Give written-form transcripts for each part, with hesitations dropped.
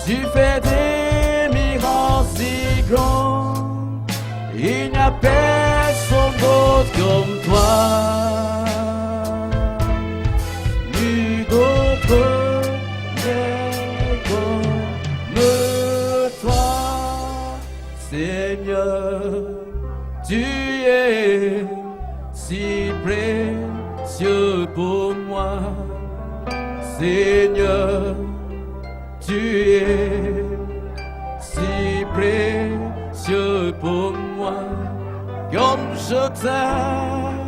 Tu fais des miracles si grands, il n'y a personne d'autre comme toi. Nul d'autre n'est comme toi, Seigneur. Tu es si précieux pour moi, Seigneur. Tu es si précieux pour moi, comme je t'aime,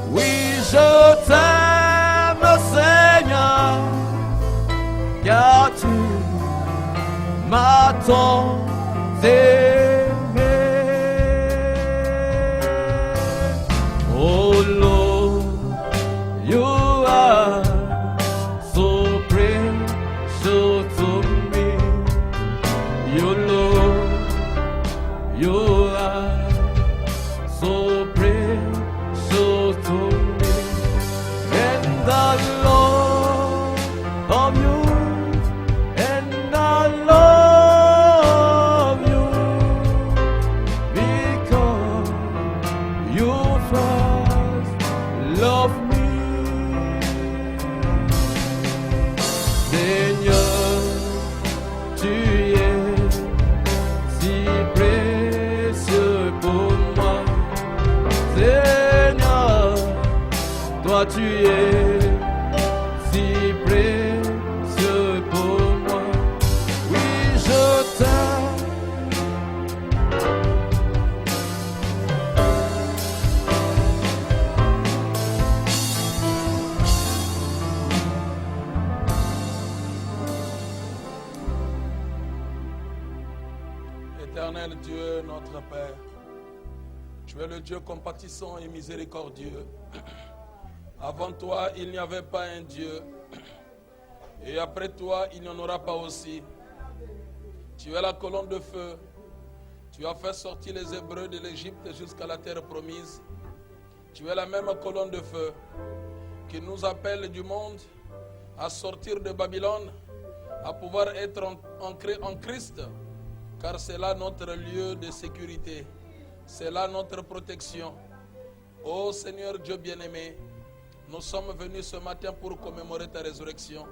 oui je t'aime Seigneur, car tu m'as tant aimé. Oh Lord, you are so precious to me. You Lord, you are so precious to me. And I love you, and I love you, because you first love me. Seigneur, tu es si précieux pour moi. Seigneur, toi tu es si précieux pour moi. Oui, je t'aime. Éternel Dieu, notre Père, tu es le Dieu compatissant et miséricordieux. Avant toi, il n'y avait pas un Dieu. Et après toi, il n'y en aura pas aussi. Tu es la colonne de feu. Tu as fait sortir les Hébreux de l'Égypte jusqu'à la terre promise. Tu es la même colonne de feu qui nous appelle du monde à sortir de Babylone, à pouvoir être ancré en Christ, car c'est là notre lieu de sécurité. C'est là notre protection. Ô Seigneur Dieu bien-aimé, nous sommes venus ce matin pour commémorer ta résurrection,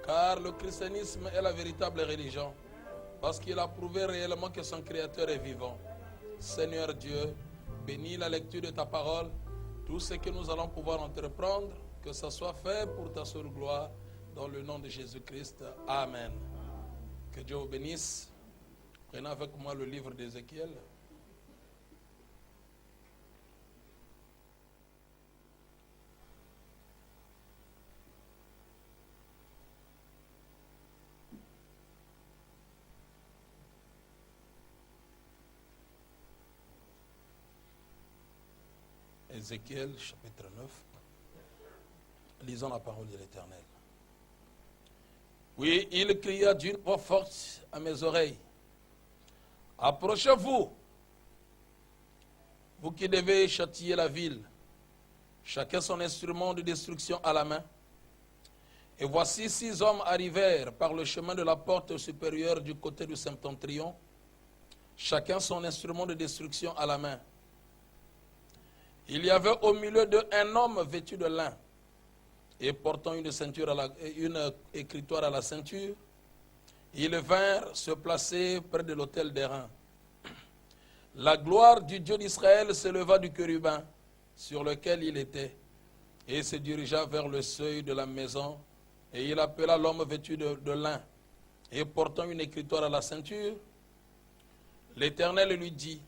car le christianisme est la véritable religion, parce qu'il a prouvé réellement que son Créateur est vivant. Seigneur Dieu, bénis la lecture de ta parole, tout ce que nous allons pouvoir entreprendre, que ça soit fait pour ta seule gloire, dans le nom de Jésus-Christ. Amen. Que Dieu vous bénisse. Prenez avec moi le livre d'Ézéchiel. Ézéchiel, chapitre 9. Lisons la parole de l'Éternel. Oui, il cria d'une voix forte à mes oreilles. Approchez-vous, vous qui devez châtier la ville, chacun son instrument de destruction à la main. Et voici 6 hommes arrivèrent par le chemin de la porte supérieure du côté du septentrion, chacun son instrument de destruction à la main. Il y avait au milieu d'eux un homme vêtu de lin et portant une écritoire à la ceinture. Ils vinrent se placer près de l'autel d'airain. La gloire du Dieu d'Israël s'éleva du chérubin sur lequel il était et se dirigea vers le seuil de la maison. Et il appela l'homme vêtu de lin et portant une écritoire à la ceinture. L'Éternel lui dit,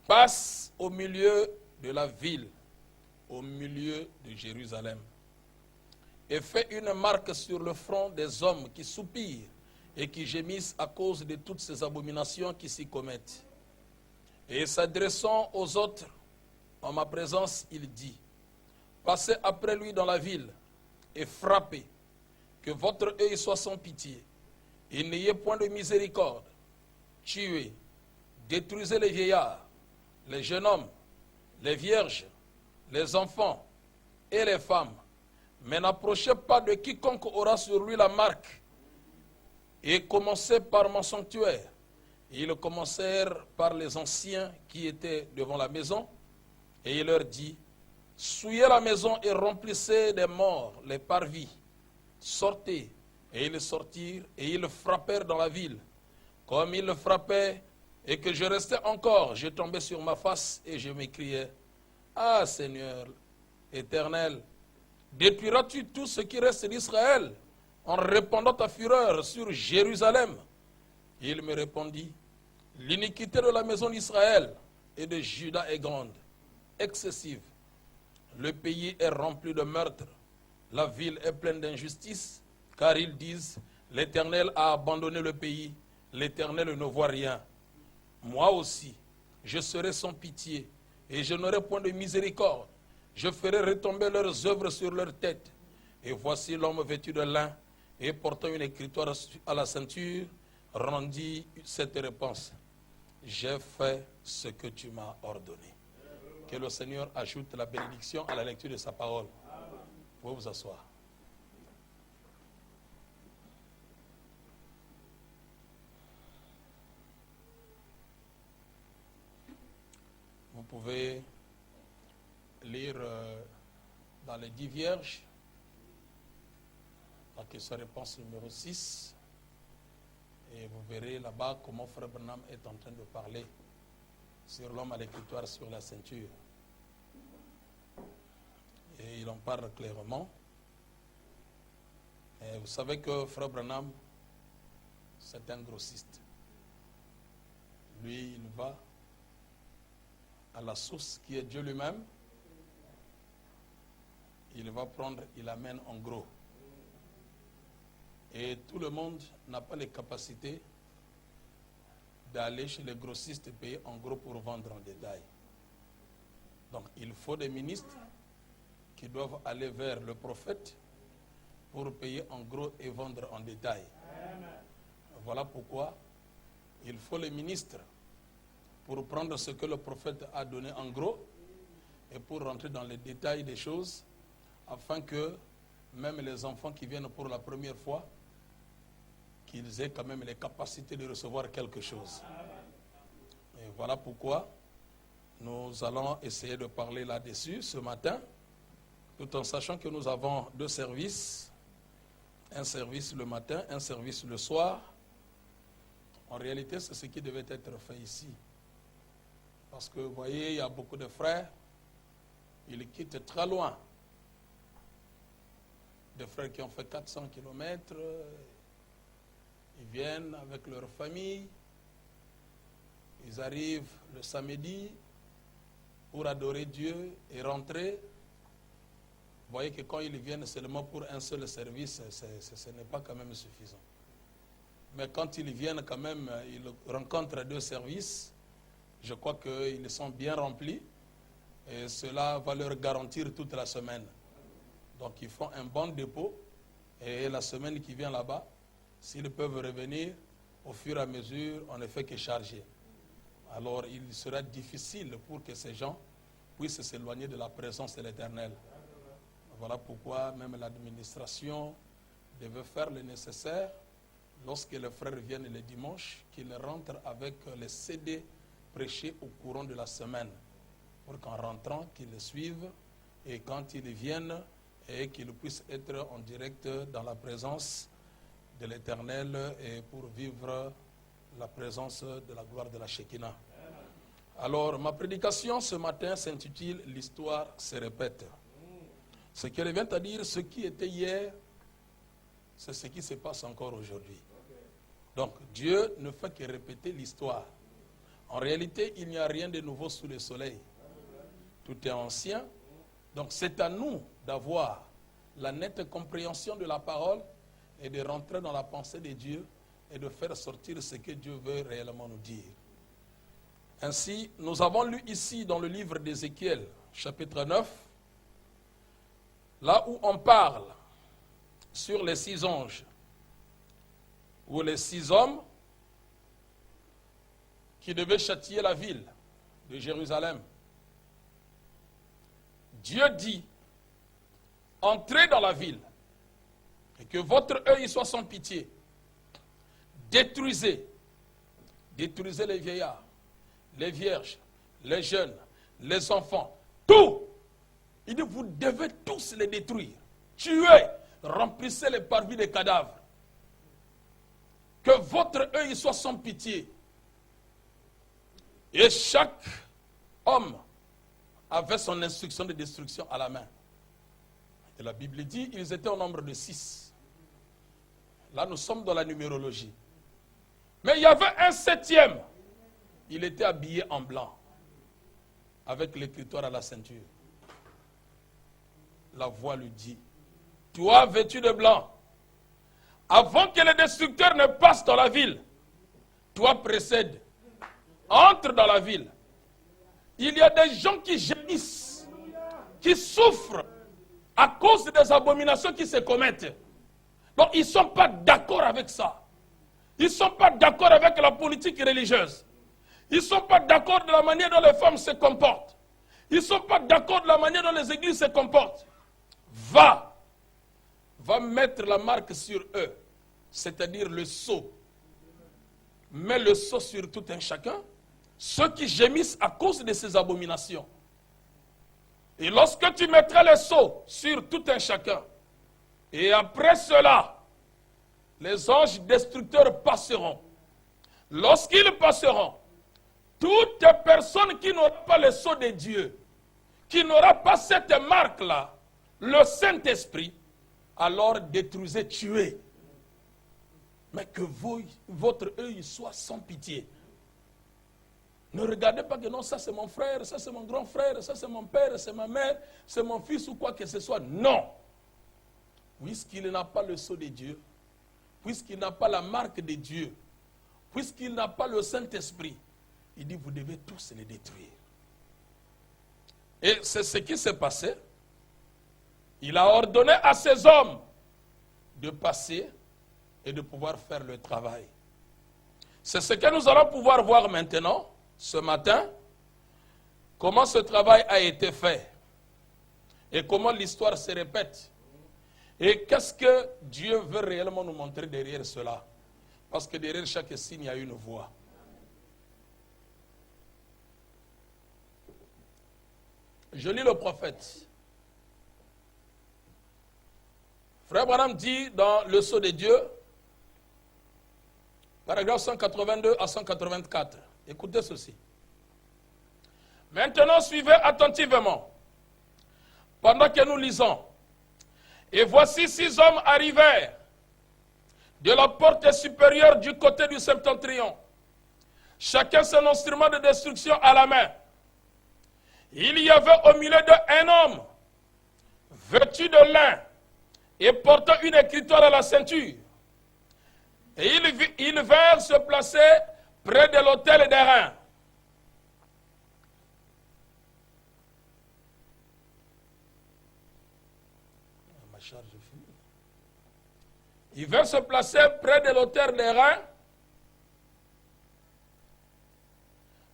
passe au milieu de la ville, au milieu de Jérusalem, et fais une marque sur le front des hommes qui soupirent et qui gémissent à cause de toutes ces abominations qui s'y commettent. Et s'adressant aux autres, en ma présence, il dit, passez après lui dans la ville et frappez, que votre œil soit sans pitié, et n'ayez point de miséricorde. Tuez, détruisez les vieillards, les jeunes hommes, les vierges, les enfants et les femmes, mais n'approchez pas de quiconque aura sur lui la marque et commencez par mon sanctuaire. Et ils commencèrent par les anciens qui étaient devant la maison, et il leur dit, souillez la maison et remplissez des morts les parvis. Sortez. Et ils sortirent, et ils frappèrent dans la ville. Comme ils le frappaient, et que je restais encore, je tombais sur ma face, et je m'écriais, ah Seigneur, Éternel, détruiras-tu tout ce qui reste d'Israël, en répandant ta fureur sur Jérusalem? Il me répondit, l'iniquité de la maison d'Israël et de Juda est grande, excessive. Le pays est rempli de meurtres, la ville est pleine d'injustice, car ils disent, l'Éternel a abandonné le pays, l'Éternel ne voit rien. Moi aussi, je serai sans pitié, et je n'aurai point de miséricorde. Je ferai retomber leurs œuvres sur leurs têtes. Et voici l'homme vêtu de lin, et portant une écritoire à la ceinture, rendit cette réponse. J'ai fait ce que tu m'as ordonné. Que le Seigneur ajoute la bénédiction à la lecture de sa parole. Vous pouvez vous asseoir. Vous pouvez lire dans les 10 vierges, la question-réponse numéro 6, et vous verrez là-bas comment Frère Branham est en train de parler sur l'homme à l'écritoire sur la ceinture. Et il en parle clairement. Et vous savez que Frère Branham, c'est un grossiste. Lui, il va à la source qui est Dieu lui-même. Il va prendre, il amène en gros. Et tout le monde n'a pas les capacités d'aller chez les grossistes et payer en gros pour vendre en détail. Donc il faut des ministres qui doivent aller vers le prophète pour payer en gros et vendre en détail. Voilà pourquoi il faut les ministres pour prendre ce que le prophète a donné en gros et pour rentrer dans les détails des choses afin que même les enfants qui viennent pour la première fois, qu'ils aient quand même les capacités de recevoir quelque chose. Et voilà pourquoi nous allons essayer de parler là-dessus ce matin, tout en sachant que nous avons 2 services, un service le matin, un service le soir. En réalité, c'est ce qui devait être fait ici. Parce que, vous voyez, il y a beaucoup de frères, ils quittent très loin. Des frères qui ont fait 400 km, ils viennent avec leur famille, ils arrivent le samedi pour adorer Dieu et rentrer. Vous voyez que quand ils viennent seulement pour un seul service, ce n'est pas quand même suffisant. Mais quand ils viennent quand même, ils rencontrent 2 services, je crois qu'ils sont bien remplis et cela va leur garantir toute la semaine. Donc ils font un bon dépôt et la semaine qui vient là-bas, s'ils peuvent revenir, au fur et à mesure, on ne fait que charger. Alors il sera difficile pour que ces gens puissent s'éloigner de la présence de l'Éternel. Voilà pourquoi même l'administration devait faire le nécessaire lorsque les frères viennent le dimanche, qu'ils rentrent avec les CD prêchés au courant de la semaine, pour qu'en rentrant, qu'ils les suivent et quand ils viennent, et qu'ils puissent être en direct dans la présence de l'Éternel et pour vivre la présence de la gloire de la Shekinah. Alors, ma prédication ce matin s'intitule « L'histoire se répète ». Ce qu'elle vient à dire, ce qui était hier, c'est ce qui se passe encore aujourd'hui. Donc, Dieu ne fait que répéter l'histoire. En réalité, il n'y a rien de nouveau sous le soleil. Tout est ancien. Donc, c'est à nous d'avoir la nette compréhension de la parole et de rentrer dans la pensée de Dieu et de faire sortir ce que Dieu veut réellement nous dire. Ainsi, nous avons lu ici dans le livre d'Ézéchiel, chapitre 9, là où on parle sur les 6 anges, ou les 6 hommes qui devaient châtier la ville de Jérusalem. Dieu dit, entrez dans la ville et que votre œil soit sans pitié. détruisez les vieillards, les vierges, les jeunes, les enfants, tout. Il dit, vous devez tous les détruire. Tuez, remplissez les parvis des cadavres. Que votre œil soit sans pitié. Et chaque homme avait son instruction de destruction à la main. Et la Bible dit, ils étaient au nombre de 6. Là, nous sommes dans la numérologie. Mais il y avait un 7e. Il était habillé en blanc, avec l'écritoire à la ceinture. La voix lui dit, toi vêtu de blanc, avant que les destructeurs ne passent dans la ville, toi précède, entre dans la ville. Il y a des gens qui gémissent, qui souffrent à cause des abominations qui se commettent. Donc ils ne sont pas d'accord avec ça. Ils ne sont pas d'accord avec la politique religieuse. Ils ne sont pas d'accord de la manière dont les femmes se comportent. Ils ne sont pas d'accord de la manière dont les églises se comportent. Va mettre la marque sur eux, c'est-à-dire le sceau. Mets le sceau sur tout un chacun, ceux qui gémissent à cause de ces abominations. Et lorsque tu mettras le sceau sur tout un chacun, et après cela, les anges destructeurs passeront. Lorsqu'ils passeront, toute personne qui n'aura pas le sceau de Dieu, qui n'aura pas cette marque-là, le Saint-Esprit, alors détruisez, tuez. Mais que votre œil soit sans pitié. Ne regardez pas que non, ça c'est mon frère, ça c'est mon grand frère, ça c'est mon père, c'est ma mère, c'est mon fils ou quoi que ce soit. Non. Puisqu'il n'a pas le sceau de Dieu, puisqu'il n'a pas la marque de Dieu, puisqu'il n'a pas le Saint-Esprit, il dit, vous devez tous les détruire. Et c'est ce qui s'est passé. Il a ordonné à ces hommes de passer et de pouvoir faire le travail. C'est ce que nous allons pouvoir voir maintenant, ce matin, comment ce travail a été fait et comment l'histoire se répète. Et qu'est-ce que Dieu veut réellement nous montrer derrière cela? Parce que derrière chaque signe, il y a une voix. Je lis le prophète. Frère Branham dit dans le sceau de Dieu, paragraphe 182 à 184. Écoutez ceci. Maintenant, suivez attentivement. Pendant que nous lisons. Et voici 6 hommes arrivèrent de la porte supérieure du côté du septentrion. Chacun son instrument de destruction à la main. Il y avait au milieu d'eux un homme vêtu de lin et portant une écritoire à la ceinture. Et ils vinrent se placer près de l'autel d'airain. Ma charge finie. Ils vinrent se placer près de l'autel d'airain.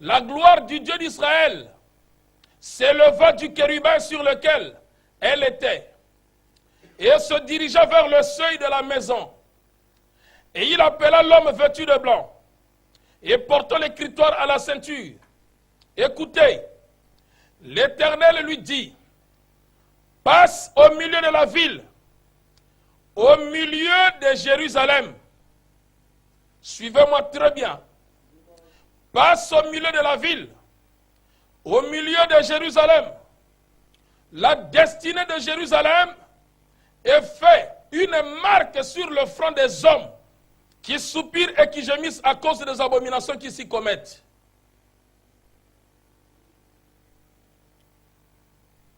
La gloire du Dieu d'Israël s'éleva du chérubin sur lequel elle était et se dirigea vers le seuil de la maison. Et il appela l'homme vêtu de blanc et portant l'écritoire à la ceinture. Écoutez, l'Éternel lui dit, passe au milieu de la ville, au milieu de Jérusalem. Suivez-moi très bien. Passe au milieu de la ville, au milieu de Jérusalem. La destinée de Jérusalem est fait une marque sur le front des hommes qui soupirent et qui gémissent à cause des abominations qui s'y commettent.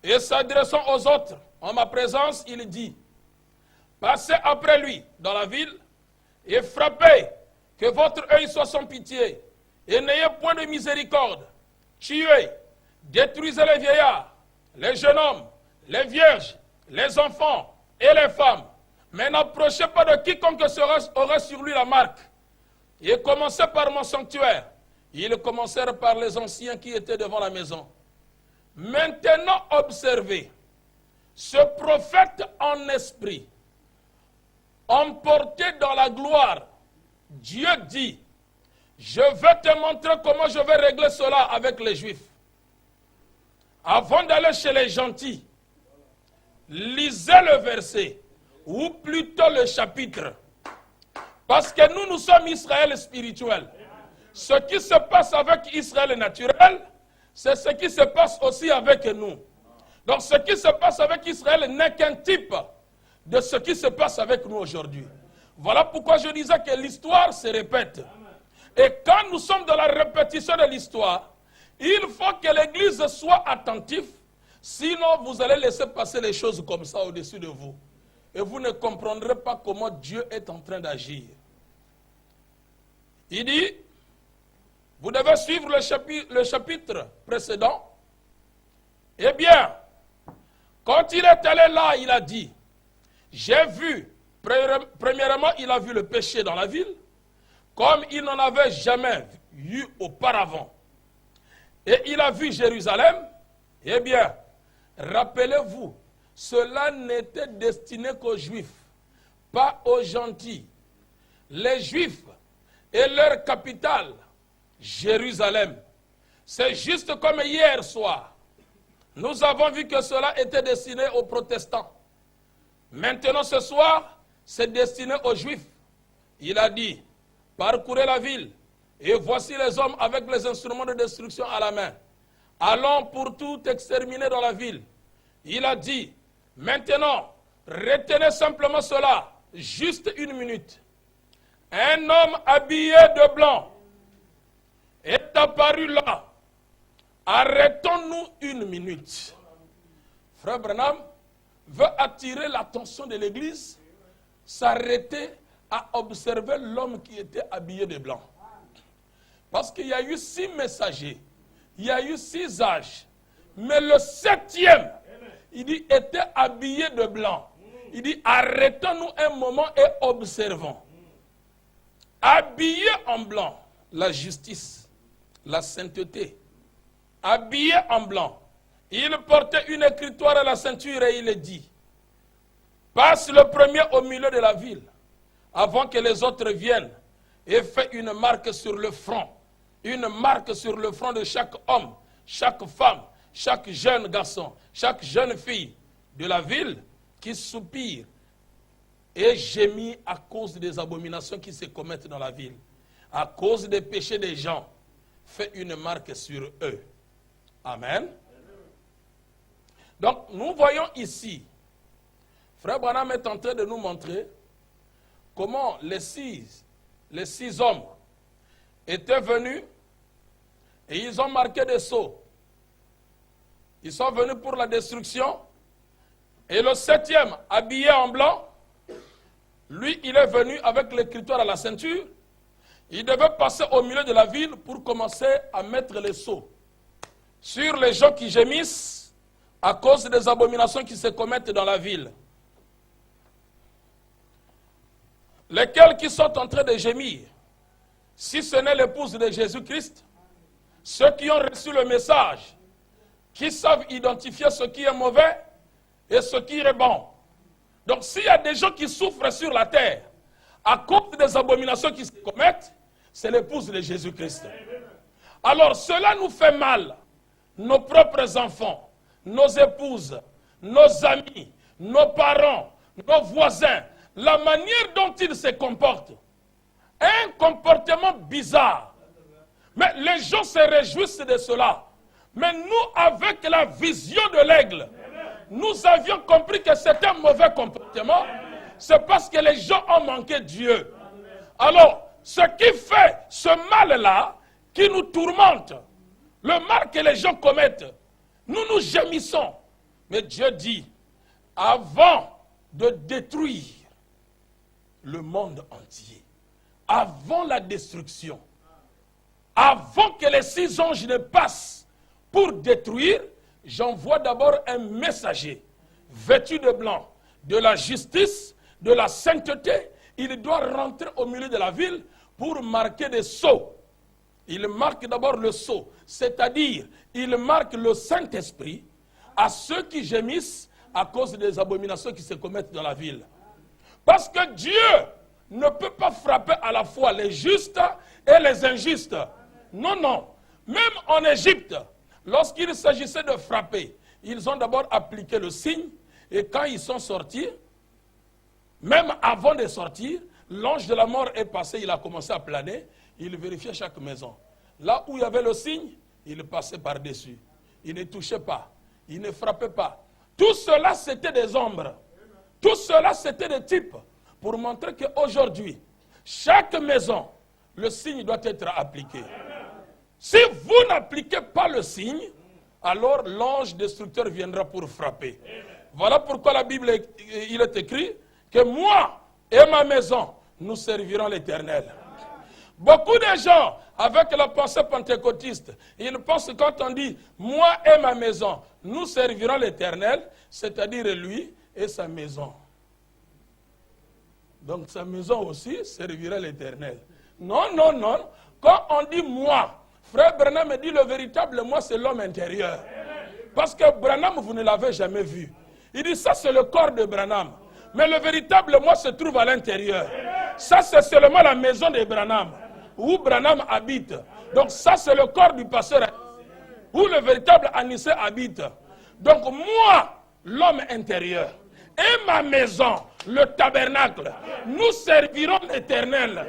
Et s'adressant aux autres, en ma présence, il dit, passez après lui dans la ville et frappez, que votre œil soit sans pitié, et n'ayez point de miséricorde. Tuez, détruisez les vieillards, les jeunes hommes, les vierges, les enfants et les femmes. Mais n'approchez pas de quiconque aurait sur lui la marque. Et commencez par mon sanctuaire. Ils commencèrent par les anciens qui étaient devant la maison. Maintenant observez, ce prophète en esprit, emporté dans la gloire Dieu dit, je vais te montrer comment je vais régler cela avec les Juifs. Avant d'aller chez les gentils, lisez le verset, ou plutôt le chapitre. Parce que nous sommes Israël spirituel. Ce qui se passe avec Israël naturel, c'est ce qui se passe aussi avec nous. Donc ce qui se passe avec Israël n'est qu'un type de ce qui se passe avec nous aujourd'hui. Voilà pourquoi je disais que l'histoire se répète. Et quand nous sommes dans la répétition de l'histoire, il faut que l'Église soit attentive, sinon vous allez laisser passer les choses comme ça au-dessus de vous. Et vous ne comprendrez pas comment Dieu est en train d'agir. Il dit, vous devez suivre le chapitre précédent. Eh bien, quand il est allé là, il a dit, j'ai vu, premièrement, il a vu le péché dans la ville, comme il n'en avait jamais eu auparavant. Et il a vu Jérusalem. Eh bien, rappelez-vous, cela n'était destiné qu'aux Juifs, pas aux gentils. Les Juifs et leur capitale, Jérusalem. C'est juste comme hier soir. Nous avons vu que cela était destiné aux protestants. Maintenant ce soir, c'est destiné aux Juifs. Il a dit, parcourez la ville, et voici les hommes avec les instruments de destruction à la main. Allons pour tout exterminer dans la ville. Il a dit, maintenant, retenez simplement cela, juste une minute. Un homme habillé de blanc est apparu là. Arrêtons-nous une minute. Frère Branham veut attirer l'attention de l'Église, s'arrêter à observer l'homme qui était habillé de blanc. Parce qu'il y a eu 6 messagers, il y a eu 6 âges, mais le 7e, il dit, était habillé de blanc. Il dit, arrêtons-nous un moment et observons. Habillé en blanc, la justice, la sainteté. Habillé en blanc, il portait une écritoire à la ceinture et il dit, passe le premier au milieu de la ville, avant que les autres viennent, et fais une marque sur le front. Une marque sur le front de chaque homme, chaque femme, chaque jeune garçon, chaque jeune fille de la ville qui soupire et gémit à cause des abominations qui se commettent dans la ville, à cause des péchés des gens. Fais une marque sur eux. Amen. Donc, nous voyons ici, Frère Branham est en train de nous montrer comment les six hommes étaient venus et ils ont marqué des sceaux. Ils sont venus pour la destruction. Et le 7e, habillé en blanc, lui, il est venu avec l'écritoire à la ceinture. Il devait passer au milieu de la ville pour commencer à mettre les sceaux sur les gens qui gémissent à cause des abominations qui se commettent dans la ville. Lesquels qui sont en train de gémir, si ce n'est l'épouse de Jésus-Christ, ceux qui ont reçu le message, qui savent identifier ce qui est mauvais et ce qui est bon. Donc s'il y a des gens qui souffrent sur la terre à cause des abominations qui se commettent, c'est l'épouse de Jésus-Christ. Alors cela nous fait mal, nos propres enfants, nos épouses, nos amis, nos parents, nos voisins, la manière dont ils se comportent. Un comportement bizarre. Mais les gens se réjouissent de cela. Mais nous, avec la vision de l'aigle, nous avions compris que c'était un mauvais comportement. C'est parce que les gens ont manqué Dieu. Alors, ce qui fait ce mal-là, qui nous tourmente, le mal que les gens commettent, nous gémissons. Mais Dieu dit, avant de détruire le monde entier, avant la destruction, avant que les 6 anges ne passent pour détruire, j'envoie d'abord un messager vêtu de blanc, de la justice, de la sainteté. Il doit rentrer au milieu de la ville pour marquer des sceaux. Il marque d'abord le sceau, c'est-à-dire il marque le Saint-Esprit à ceux qui gémissent à cause des abominations qui se commettent dans la ville. Parce que Dieu ne peut pas frapper à la fois les justes et les injustes. Non, non. Même en Égypte, lorsqu'il s'agissait de frapper, ils ont d'abord appliqué le signe, et quand ils sont sortis, même avant de sortir, l'ange de la mort est passé, il a commencé à planer, il vérifiait chaque maison. Là où il y avait le signe, il passait par-dessus. Il ne touchait pas, il ne frappait pas. Tout cela, c'était des ombres. Tout cela, c'était des types pour montrer qu'aujourd'hui, chaque maison, le signe doit être appliqué. Si vous n'appliquez pas le signe, alors l'ange destructeur viendra pour frapper. Voilà pourquoi la Bible, il est écrit que moi et ma maison, nous servirons l'Éternel. Beaucoup de gens, avec la pensée pentecôtiste, ils pensent que quand on dit « moi et ma maison, nous servirons l'Éternel », c'est-à-dire lui et sa maison. Donc sa maison aussi servira l'Éternel. Non, non, non. Quand on dit « moi », frère Branham dit le véritable « moi », c'est l'homme intérieur. Parce que Branham, vous ne l'avez jamais vu. Il dit ça, c'est le corps de Branham. Mais le véritable « moi » se trouve à l'intérieur. Ça, c'est seulement la maison de Branham, où Branham habite. Donc ça, c'est le corps du pasteur, où le véritable Anissé habite. Donc moi, l'homme intérieur, et ma maison, le tabernacle, nous servirons l'Éternel.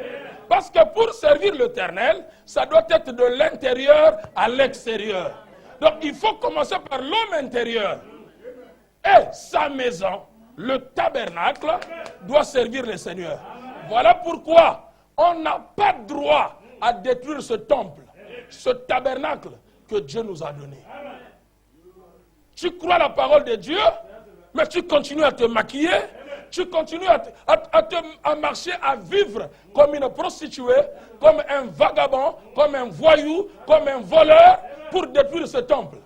Parce que pour servir l'Éternel, ça doit être de l'intérieur à l'extérieur. Donc il faut commencer par l'homme intérieur. Et sa maison, le tabernacle, doit servir le Seigneur. Voilà pourquoi on n'a pas droit à détruire ce temple, ce tabernacle que Dieu nous a donné. Tu crois la parole de Dieu, mais tu continues à te maquiller, tu continues à marcher, à vivre comme une prostituée, comme un vagabond, comme un voyou, comme un voleur, pour détruire ce temple.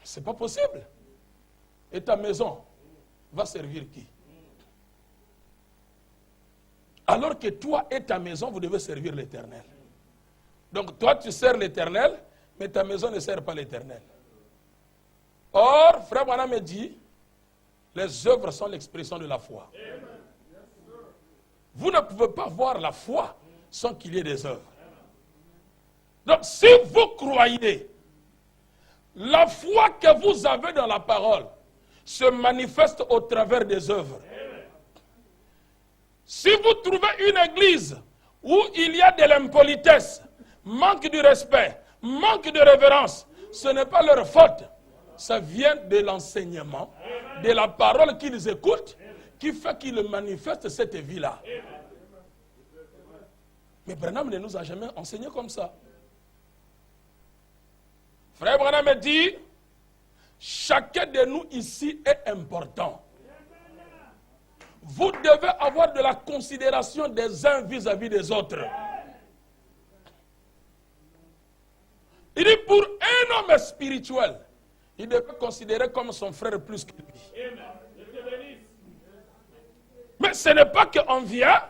Ce n'est pas possible. Et ta maison va servir qui? Alors que toi et ta maison, vous devez servir l'Éternel. Donc toi, tu sers l'Éternel, mais ta maison ne sert pas l'Éternel. Or, frère Branham me dit, les œuvres sont l'expression de la foi. Vous ne pouvez pas voir la foi sans qu'il y ait des œuvres. Donc si vous croyez, la foi que vous avez dans la parole se manifeste au travers des œuvres. Si vous trouvez une église où il y a de l'impolitesse, manque de respect, manque de révérence, ce n'est pas leur faute. Ça vient de l'enseignement, de la parole qu'ils écoutent, qui fait qu'ils manifestent cette vie-là. Mais Branham ne nous a jamais enseigné comme ça. Frère Branham dit, chacun de nous ici est important. Vous devez avoir de la considération des uns vis-à-vis des autres. Il dit pour un homme spirituel, il devait considérer comme son frère plus que lui. Mais ce n'est pas qu'on vient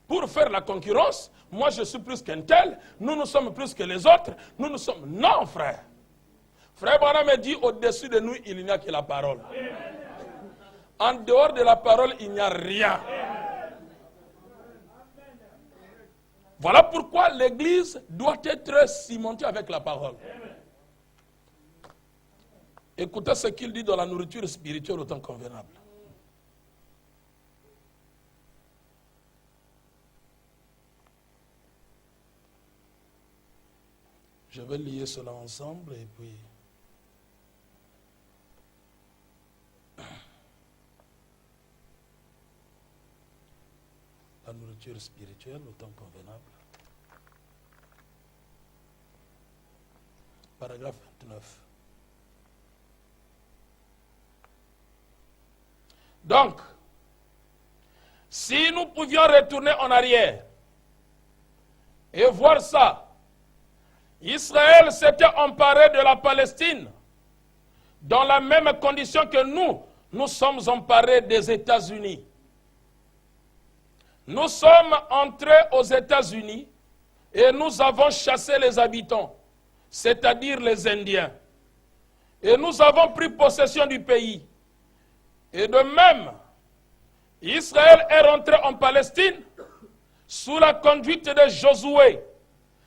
pour faire la concurrence. Moi je suis plus qu'un tel, nous sommes plus que les autres, nous sommes... Non frère. Frère Branham dit au-dessus de nous, il n'y a que la parole. En dehors de la parole, il n'y a rien. Voilà pourquoi l'église doit être cimentée avec la parole. Écoutez ce qu'il dit dans la nourriture spirituelle au temps convenable. Je vais lier cela ensemble et puis... La nourriture spirituelle au temps convenable. Paragraphe 29. Donc, si nous pouvions retourner en arrière et voir ça, Israël s'était emparé de la Palestine dans la même condition que nous sommes emparés des États-Unis. Nous sommes entrés aux États-Unis et nous avons chassé les habitants, c'est-à-dire les Indiens. Et nous avons pris possession du pays. Et de même, Israël est rentré en Palestine sous la conduite de Josué,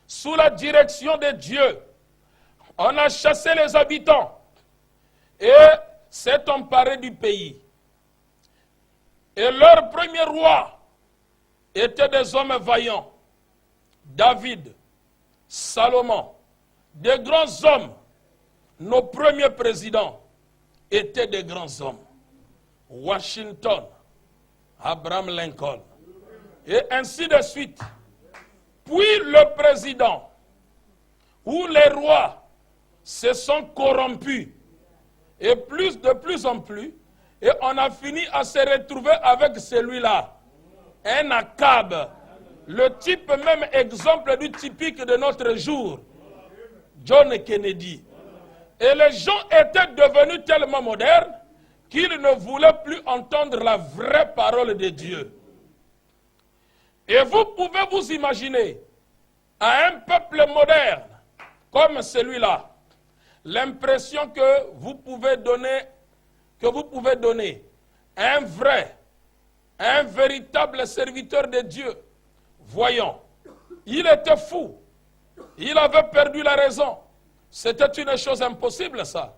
sous la direction de Dieu, on a chassé les habitants et s'est emparé du pays. Et leur premier roi était des hommes vaillants. David, Salomon, des grands hommes. Nos premiers présidents étaient des grands hommes. Washington, Abraham Lincoln, et ainsi de suite. Puis le président ou les rois se sont corrompus, et de plus en plus, et on a fini à se retrouver avec celui-là, un Akab, le type même exemple du typique de notre jour, John Kennedy. Et les gens étaient devenus tellement modernes qu'ils ne voulaient plus entendre la vraie parole de Dieu. Et vous pouvez vous imaginer, à un peuple moderne comme celui-là, l'impression que vous pouvez donner à un véritable serviteur de Dieu. Voyons, il était fou, il avait perdu la raison. C'était une chose impossible, ça.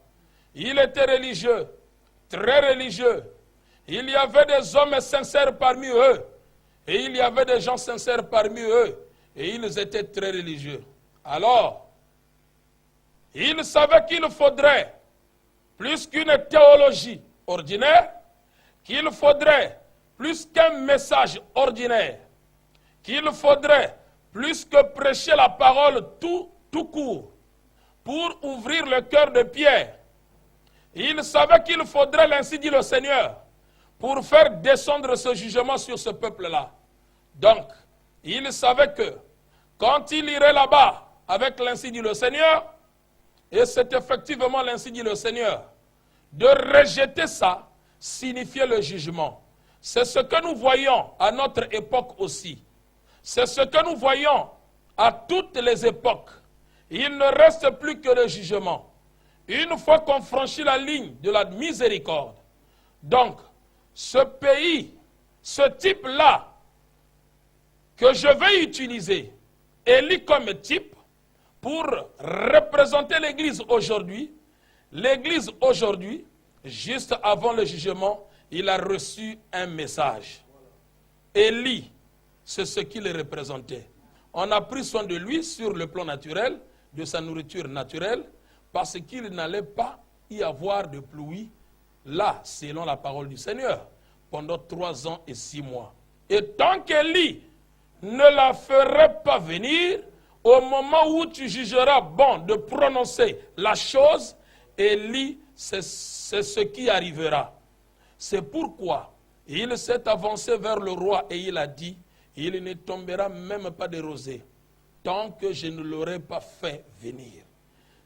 Il était religieux, très religieux. Il y avait des hommes sincères parmi eux. Et il y avait des gens sincères parmi eux. Et ils étaient très religieux. Alors, il savait qu'il faudrait, plus qu'une théologie ordinaire, qu'il faudrait plus qu'un message ordinaire, qu'il faudrait plus que prêcher la parole tout court, pour ouvrir le cœur de Pierre. Il savait qu'il faudrait, l'ainsi dit le Seigneur, pour faire descendre ce jugement sur ce peuple-là. Donc, il savait que quand il irait là-bas avec l'ainsi dit le Seigneur, et c'est effectivement l'ainsi dit le Seigneur, de rejeter ça signifiait le jugement. C'est ce que nous voyons à notre époque aussi. C'est ce que nous voyons à toutes les époques. Il ne reste plus que le jugement. Une fois qu'on franchit la ligne de la miséricorde, donc ce pays, ce type-là, que je vais utiliser, élu comme type, pour représenter l'Église aujourd'hui, juste avant le jugement, il a reçu un message. Élie, c'est ce qu'il représentait. On a pris soin de lui sur le plan naturel, de sa nourriture naturelle, parce qu'il n'allait pas y avoir de pluie, là, selon la parole du Seigneur, pendant 3 ans et 6 mois. Et tant qu'Élie ne la ferait pas venir, au moment où tu jugeras bon de prononcer la chose, Élie, c'est ce qui arrivera. C'est pourquoi il s'est avancé vers le roi et il a dit, il ne tombera même pas de rosée tant que je ne l'aurai pas fait venir.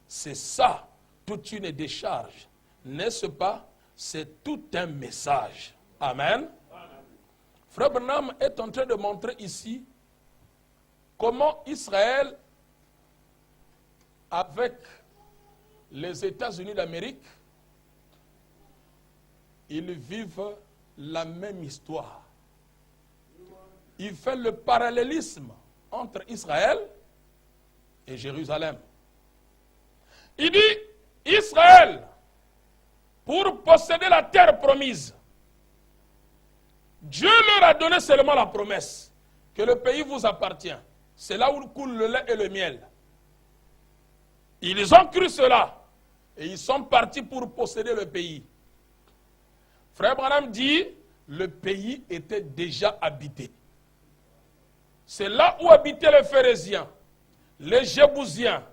C'est ça, toute une décharge, n'est-ce pas? C'est tout un message. Amen. Frère Branham est en train de montrer ici comment Israël, avec les États-Unis d'Amérique, ils vivent la même histoire. Il fait le parallélisme entre Israël et Jérusalem. Il dit, Israël, pour posséder la terre promise, Dieu leur a donné seulement la promesse que le pays vous appartient. C'est là où coule le lait et le miel. Ils ont cru cela et ils sont partis pour posséder le pays. Frère Branham dit, le pays était déjà habité. C'est là où habitaient les Phérésiens, les Jébousiens,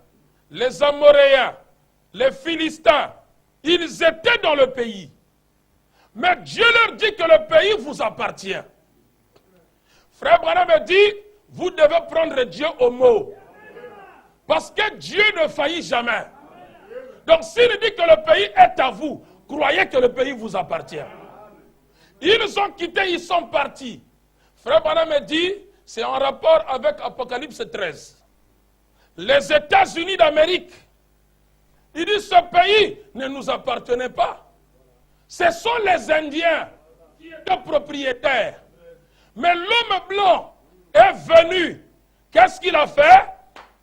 les Amoréens, les Philistins. Ils étaient dans le pays. Mais Dieu leur dit que le pays vous appartient. Frère Branham dit, vous devez prendre Dieu au mot. Parce que Dieu ne faillit jamais. Donc s'il dit que le pays est à vous, croyez que le pays vous appartient. Ils ont quitté, ils sont partis. Frère Branham dit, c'est en rapport avec Apocalypse 13. Les États-Unis d'Amérique, il dit, ce pays ne nous appartenait pas. Ce sont les Indiens qui étaient propriétaires. Mais l'homme blanc est venu, qu'est-ce qu'il a fait?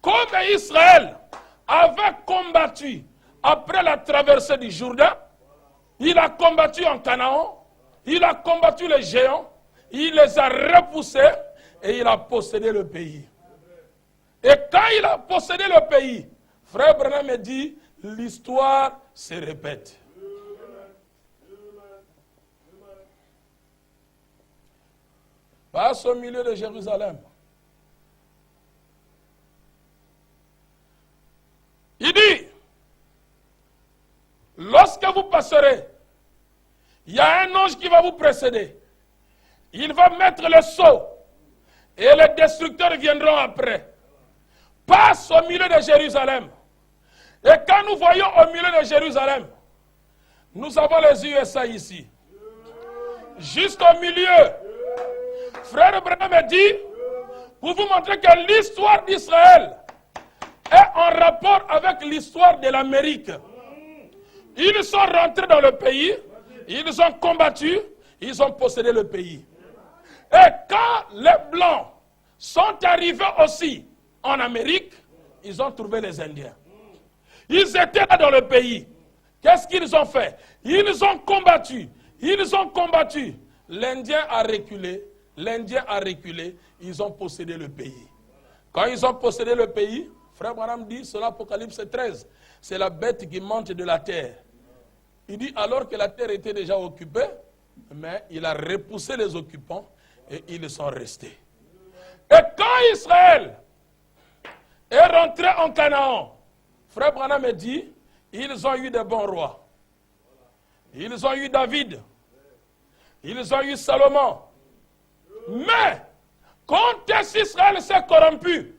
Comme Israël avait combattu après la traversée du Jourdain, il a combattu en Canaan, il a combattu les géants, il les a repoussés et il a possédé le pays. Et quand il a possédé le pays, Frère Branham me dit, l'histoire se répète. Passe au milieu de Jérusalem. Il dit, lorsque vous passerez, il y a un ange qui va vous précéder. Il va mettre le sceau et les destructeurs viendront après. Passe au milieu de Jérusalem. Et quand nous voyons au milieu de Jérusalem, nous avons les USA ici. Jusqu'au milieu. Frère Branham me dit, pour vous montrer que l'histoire d'Israël est en rapport avec l'histoire de l'Amérique. Ils sont rentrés dans le pays, ils ont combattu, ils ont possédé le pays. Et quand les Blancs sont arrivés aussi en Amérique, ils ont trouvé les Indiens. Ils étaient là dans le pays. Qu'est-ce qu'ils ont fait? Ils ont combattu. L'Indien a reculé. Ils ont possédé le pays. Quand ils ont possédé le pays, Frère Branham dit, c'est l'Apocalypse 13, c'est la bête qui monte de la terre. Il dit alors que la terre était déjà occupée, mais il a repoussé les occupants et ils sont restés. Et quand Israël est rentré en Canaan, Frère Branham me dit, ils ont eu de bons rois. Ils ont eu David. Ils ont eu Salomon. Mais, quand Israël s'est corrompu,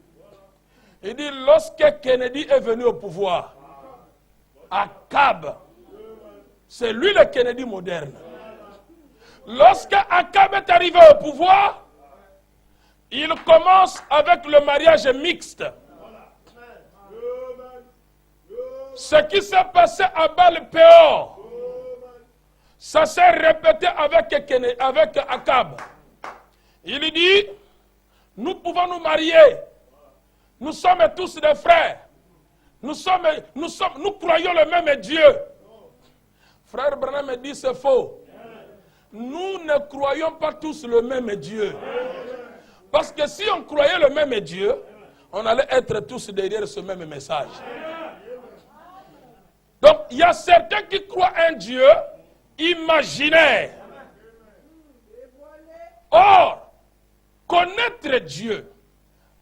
il dit, lorsque Kennedy est venu au pouvoir, Akab, c'est lui le Kennedy moderne. Lorsque Akab est arrivé au pouvoir, il commence avec le mariage mixte. Ce qui s'est passé à Baal-Péor, ça s'est répété avec Akab. Il dit, nous pouvons nous marier. Nous sommes tous des frères. Nous croyons le même Dieu. Frère Branham me dit, c'est faux. Nous ne croyons pas tous le même Dieu. Parce que si on croyait le même Dieu, on allait être tous derrière ce même message. Donc, il y a certains qui croient un Dieu imaginaire. Or, connaître Dieu,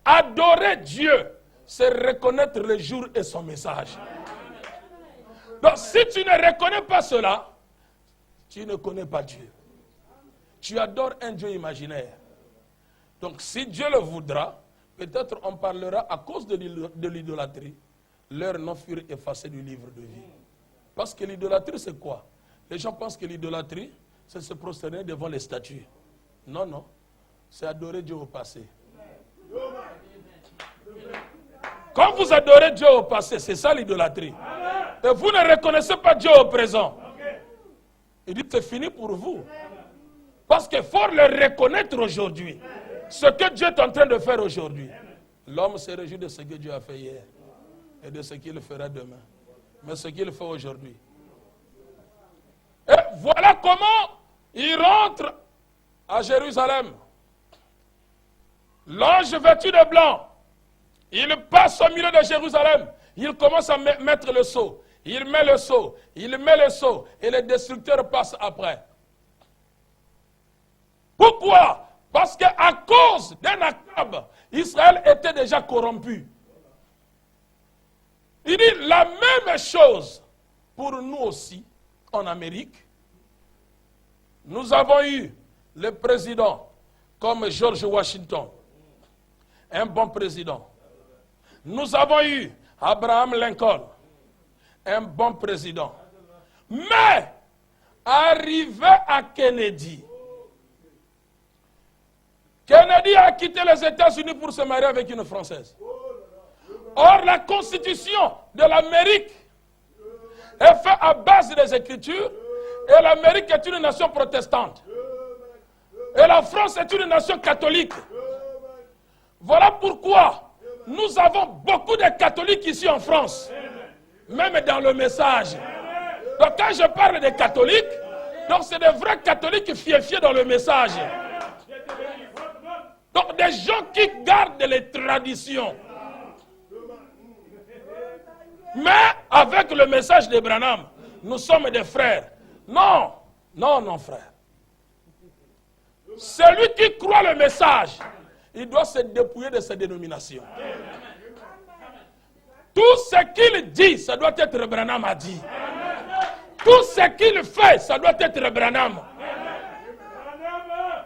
adorer Dieu, c'est reconnaître le jour et son message. Donc, si tu ne reconnais pas cela, tu ne connais pas Dieu. Tu adores un Dieu imaginaire. Donc, si Dieu le voudra, peut-être on parlera à cause de l'idolâtrie. Leurs noms furent effacés du livre de vie. Parce que l'idolâtrie, c'est quoi? Les gens pensent que l'idolâtrie, c'est se prosterner devant les statues. Non, non. C'est adorer Dieu au passé. Quand vous adorez Dieu au passé, c'est ça l'idolâtrie. Et vous ne reconnaissez pas Dieu au présent. Il dit, c'est fini pour vous. Parce qu'il faut le reconnaître aujourd'hui. Ce que Dieu est en train de faire aujourd'hui. L'homme se réjouit de ce que Dieu a fait hier. Et de ce qu'il fera demain. Mais ce qu'il fait aujourd'hui. Et voilà comment il rentre à Jérusalem. L'ange vêtu de blanc, il passe au milieu de Jérusalem. Il commence à mettre le sceau. Il met le sceau. Et les destructeurs passent après. Pourquoi? Parce qu'à cause d'un Akab, Israël était déjà corrompu. Il dit la même chose pour nous aussi en Amérique. Nous avons eu le président comme George Washington, un bon président. Nous avons eu Abraham Lincoln, un bon président. Mais, arrivé à Kennedy, Kennedy a quitté les États-Unis pour se marier avec une Française. Or, la constitution de l'Amérique est faite à base des Écritures et l'Amérique est une nation protestante. Et la France est une nation catholique. Voilà pourquoi nous avons beaucoup de catholiques ici en France, même dans le message. Donc quand je parle des catholiques, donc c'est des vrais catholiques fiés dans le message. Donc des gens qui gardent les traditions. Mais avec le message de Branham, nous sommes des frères. Non, frère. Celui qui croit le message, il doit se dépouiller de sa dénomination. Tout ce qu'il dit, ça doit être Branham a dit. Tout ce qu'il fait, ça doit être Branham.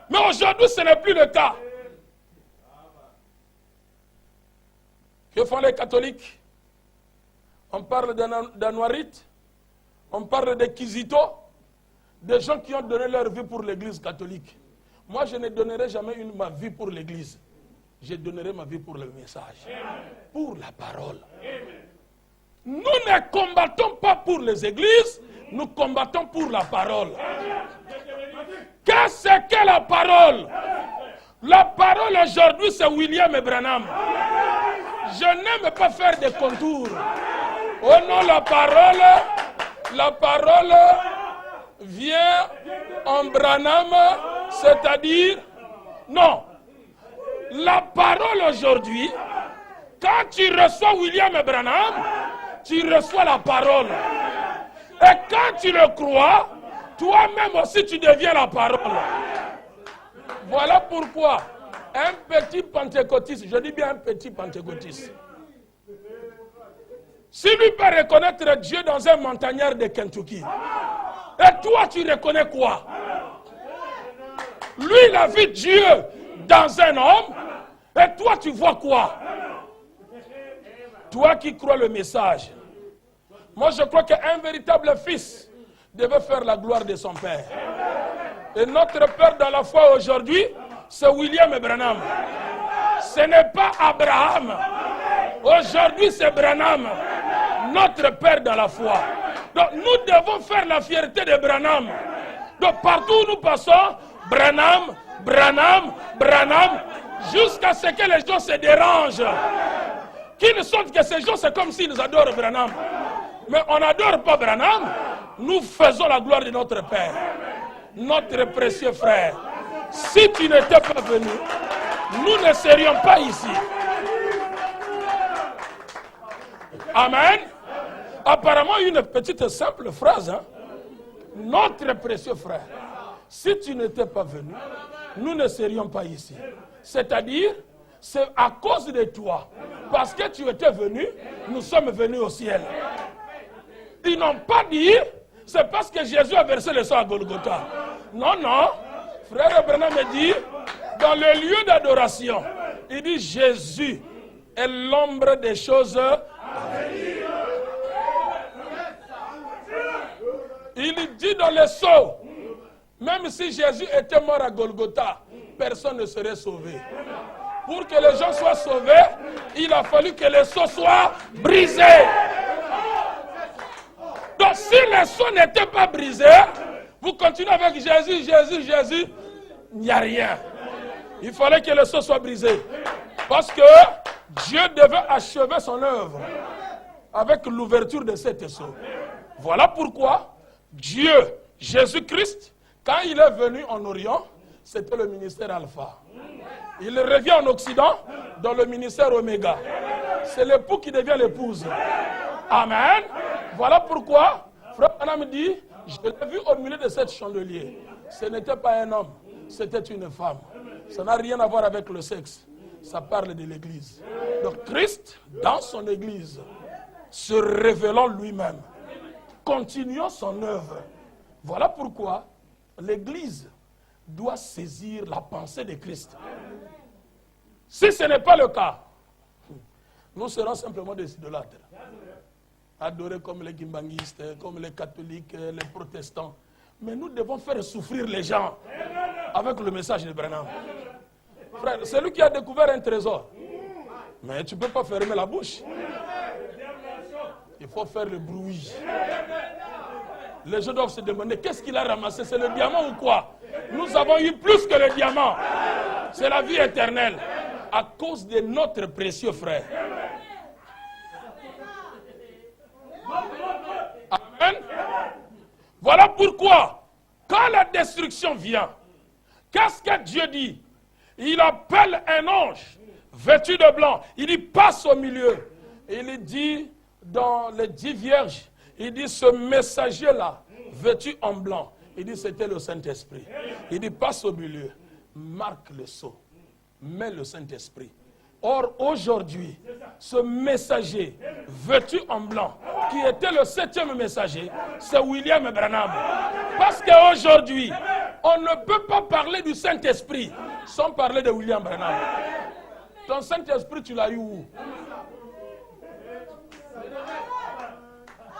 Mais aujourd'hui, ce n'est plus le cas. Que font les catholiques? On parle d'Anuarite, on parle de Kizito, des gens qui ont donné leur vie pour l'église catholique. Moi, je ne donnerai jamais ma vie pour l'église. Je donnerai ma vie pour le message, pour la parole. Nous ne combattons pas pour les églises, nous combattons pour la parole. Qu'est-ce que la parole? La parole aujourd'hui, c'est William Branham. Je n'aime pas faire des contours. Oh non, la parole vient en Branham, c'est-à-dire, non. La parole aujourd'hui, quand tu reçois William Branham, tu reçois la parole. Et quand tu le crois, toi-même aussi tu deviens la parole. Voilà pourquoi un petit pentecôtiste, je dis bien un petit pentecôtiste, s'il lui peut reconnaître Dieu dans un montagnard de Kentucky, et toi tu reconnais quoi? Lui il a vu Dieu dans un homme, et toi tu vois quoi? Toi qui crois le message. Moi je crois qu'un véritable fils devait faire la gloire de son père. Et notre père dans la foi aujourd'hui, c'est William Branham. Ce n'est pas Abraham. Aujourd'hui c'est Branham, notre père dans la foi. Donc nous devons faire la fierté de Branham. Donc partout où nous passons, Branham, Branham, Branham, jusqu'à ce que les gens se dérangent. Qu'ils sentent que ces gens, c'est comme s'ils adorent Branham. Mais on n'adore pas Branham, nous faisons la gloire de notre Père. Notre précieux frère, si tu n'étais pas venu, nous ne serions pas ici. Amen. Apparemment, une petite simple phrase. Hein? Notre précieux frère, si tu n'étais pas venu, nous ne serions pas ici. C'est-à-dire, c'est à cause de toi. Parce que tu étais venu, nous sommes venus au ciel. Ils n'ont pas dit, c'est parce que Jésus a versé le sang à Golgotha. Non, non. Frère Branham me dit, dans le lieu d'adoration, il dit Jésus est l'ombre des choses à venir. Il dit dans le sceau, même si Jésus était mort à Golgotha, personne ne serait sauvé. Pour que les gens soient sauvés, il a fallu que le sceau soit brisé. Donc si le sceau n'était pas brisé, vous continuez avec Jésus, Jésus, Jésus, il n'y a rien. Il fallait que le sceau soit brisé. Parce que Dieu devait achever son œuvre avec l'ouverture de cet sceau. Voilà pourquoi Dieu, Jésus-Christ, quand il est venu en Orient, c'était le ministère Alpha. Il revient en Occident dans le ministère Oméga. C'est l'époux qui devient l'épouse. Amen. Voilà pourquoi, frère Branham dit, je l'ai vu au milieu de cette chandelier. Ce n'était pas un homme, c'était une femme. Ça n'a rien à voir avec le sexe. Ça parle de l'église. Donc Christ, dans son église, se révélant lui-même, continuant son œuvre. Voilà pourquoi l'église doit saisir la pensée de Christ. Si ce n'est pas le cas, nous serons simplement des idolâtres. Adorés comme les gimbanguistes, comme les catholiques, les protestants. Mais nous devons faire souffrir les gens avec le message de Branham. Frère, c'est lui qui a découvert un trésor. Mais tu ne peux pas fermer la bouche. Il faut faire le bruit. Les gens doivent se demander qu'est-ce qu'il a ramassé, c'est le diamant ou quoi? Nous avons eu plus que le diamant. C'est la vie éternelle. à cause de notre précieux frère. Amen. Voilà pourquoi, quand la destruction vient, qu'est-ce que Dieu dit? Il appelle un ange vêtu de blanc. Il dit passe au milieu. Et il dit dans les 10 vierges, il dit ce messager-là, vêtu en blanc, il dit c'était le Saint-Esprit. Il dit passe au milieu, marque le sceau, mets le Saint-Esprit. Or aujourd'hui, ce messager vêtu en blanc, qui était le 7e messager, c'est William Branham. Parce qu'aujourd'hui, on ne peut pas parler du Saint-Esprit sans parler de William Branham. Ton Saint-Esprit, tu l'as eu où?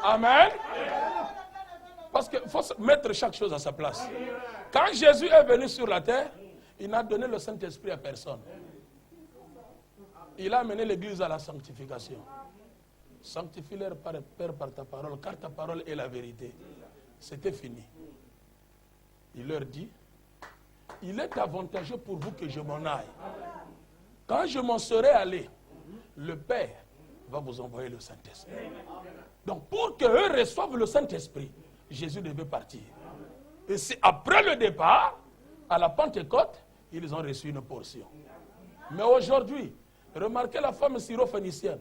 Amen. Parce qu'il faut mettre chaque chose à sa place. Quand Jésus est venu sur la terre, il n'a donné le Saint-Esprit à personne. Il a amené l'Église à la sanctification. Sanctifie-leur par Père par ta parole, car ta parole est la vérité. C'était fini. Il leur dit, il est avantageux pour vous que je m'en aille. Quand je m'en serai allé, le Père va vous envoyer le Saint-Esprit. Donc pour qu'eux reçoivent le Saint-Esprit, Jésus devait partir. Et c'est après le départ, à la Pentecôte, ils ont reçu une portion. Mais aujourd'hui, remarquez la femme syrophénicienne.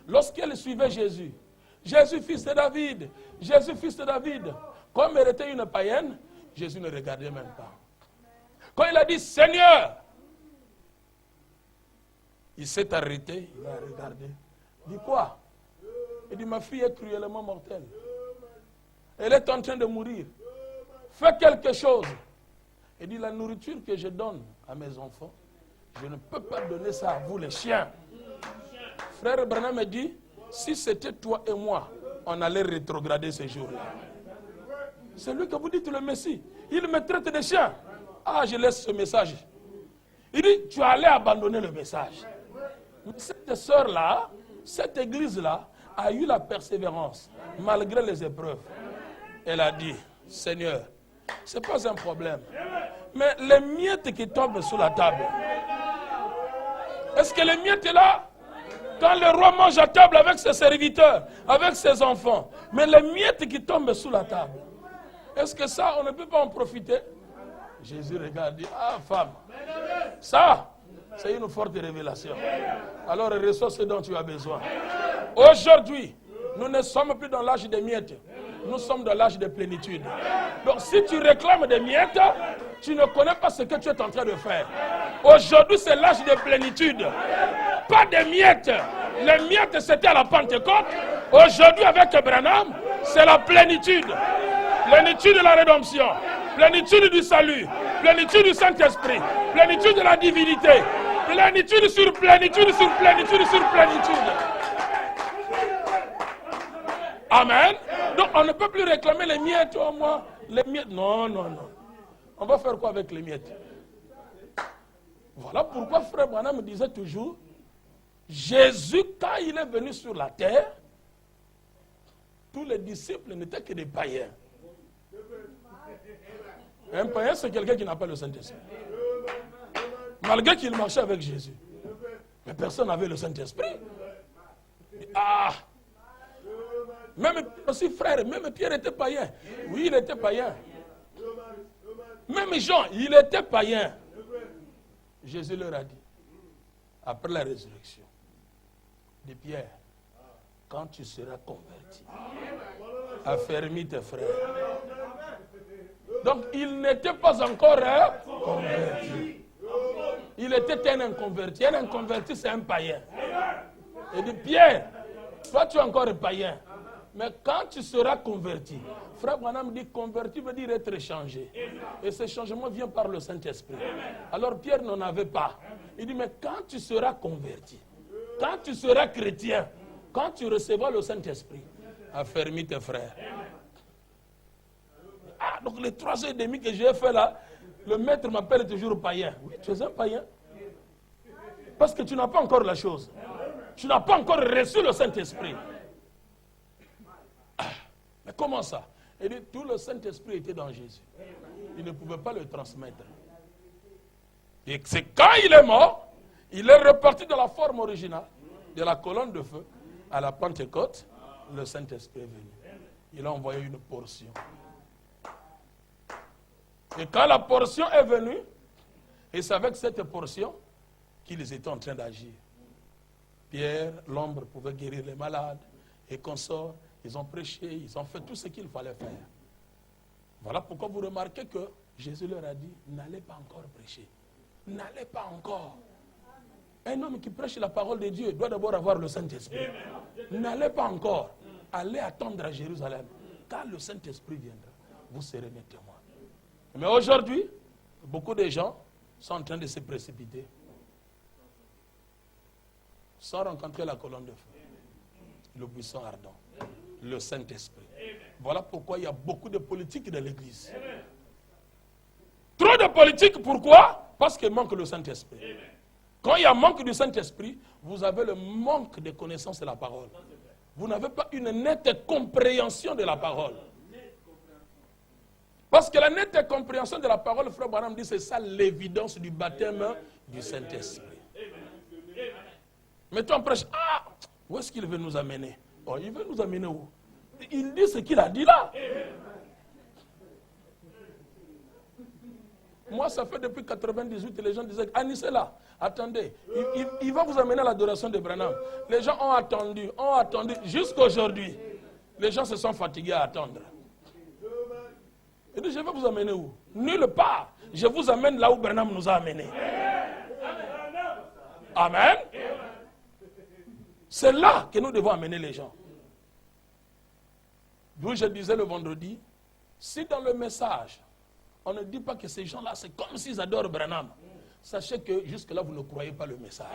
Lorsqu'elle suivait Jésus, Jésus fils de David, Jésus fils de David, comme elle était une païenne, Jésus ne regardait même pas. Quand il a dit Seigneur, il s'est arrêté, il a regardé. Il dit quoi? Il dit ma fille est cruellement mortelle. Elle est en train de mourir. Fais quelque chose. Il dit la nourriture que je donne à mes enfants, je ne peux pas donner ça à vous les chiens. Frère Branham me dit, si c'était toi et moi, on allait rétrograder ces jours-là. C'est lui que vous dites le Messie. Il me traite de chien. Ah, je laisse ce message. Il dit, tu allais abandonner le message. Mais cette sœur-là, cette église-là, a eu la persévérance, malgré les épreuves. Elle a dit, Seigneur, ce n'est pas un problème. Mais les miettes qui tombent sous la table, est-ce que les miettes sont là? Quand le roi mange à table avec ses serviteurs, avec ses enfants, mais les miettes qui tombent sous la table, est-ce que ça, on ne peut pas en profiter? Jésus regarde et dit, ah femme, ça, c'est une forte révélation. Alors reçois ce dont tu as besoin. Aujourd'hui, nous ne sommes plus dans l'âge des miettes. Nous sommes dans l'âge de plénitude. Donc si tu réclames des miettes, tu ne connais pas ce que tu es en train de faire. Aujourd'hui, c'est l'âge de plénitude. Pas de miettes. Les miettes, c'était à la Pentecôte. Aujourd'hui, avec Branham, c'est la plénitude. Plénitude de la rédemption. Plénitude du salut. Plénitude du Saint-Esprit. Plénitude de la divinité. Plénitude sur plénitude sur plénitude sur plénitude. Amen. Donc on ne peut plus réclamer les miettes, oh moi, les miettes. Non, non, non. On va faire quoi avec les miettes? Voilà pourquoi Frère Branham me disait toujours, Jésus, quand il est venu sur la terre, tous les disciples n'étaient que des païens. Un païen, c'est quelqu'un qui n'a pas le Saint-Esprit. Malgré qu'il marchait avec Jésus. Mais personne n'avait le Saint-Esprit. Ah! Même aussi frère, même Pierre était païen. Oui, il était païen. Même Jean, il était païen. Jésus leur a dit, après la résurrection de Pierre, quand tu seras converti, affermis tes frères. Donc il n'était pas encore converti. Il était un inconverti. Un inconverti, c'est un païen. Il dit, Pierre, toi tu es encore un païen. Mais quand tu seras converti, Frère Branham dit converti veut dire être changé. Et ce changement vient par le Saint-Esprit. Alors Pierre n'en avait pas. Il dit, mais quand tu seras converti, quand tu seras chrétien, quand tu recevras le Saint-Esprit, affermis tes frères. Ah, donc les 3 ans et demi que j'ai fait là, le maître m'appelle toujours païen. Oui, tu es un païen. Parce que tu n'as pas encore la chose. Tu n'as pas encore reçu le Saint-Esprit. Mais comment ça? Il dit, tout le Saint-Esprit était dans Jésus. Il ne pouvait pas le transmettre. Et c'est quand il est mort, Il est reparti de la forme originale, de la colonne de feu, à la Pentecôte, le Saint-Esprit est venu. Il a envoyé une portion. Et quand la portion est venue, et c'est avec cette portion qu'ils étaient en train d'agir. Pierre, l'ombre, pouvait guérir les malades et consorts. Ils ont prêché, ils ont fait tout ce qu'il fallait faire. Voilà pourquoi vous remarquez que Jésus leur a dit, n'allez pas encore prêcher. N'allez pas encore. Un homme qui prêche la parole de Dieu doit d'abord avoir le Saint-Esprit. N'allez pas encore. Allez attendre à Jérusalem. Quand le Saint-Esprit viendra, vous serez mes témoins. Mais aujourd'hui, beaucoup de gens sont en train de se précipiter sans rencontrer la colonne de feu, le buisson ardent, le Saint-Esprit. Voilà pourquoi il y a beaucoup de politique dans l'Église. Trop de politique, pourquoi? Parce qu'il manque le Saint-Esprit. Quand il y a manque du Saint-Esprit, vous avez le manque de connaissance de la parole. Vous n'avez pas une nette compréhension de la parole. Parce que la nette compréhension de la parole, frère Branham dit, c'est ça l'évidence du baptême du Saint-Esprit. Mais toi, on prêche, où est-ce qu'il veut nous amener? Oh, il veut nous amener où? Il dit ce qu'il a dit là. Moi, ça fait depuis 98 que les gens disaient, Anis est là, attendez, il va vous amener à l'adoration de Branham. Les gens ont attendu, jusqu'à aujourd'hui. Les gens se sont fatigués à attendre. Il dit, je vais vous amener où? Nulle part. Je vous amène là où Branham nous a amenés. Amen. C'est là que nous devons amener les gens. D'où je disais le vendredi, si dans le message, on ne dit pas que ces gens-là, c'est comme s'ils adorent Branham, sachez que jusque-là, vous ne croyez pas le message.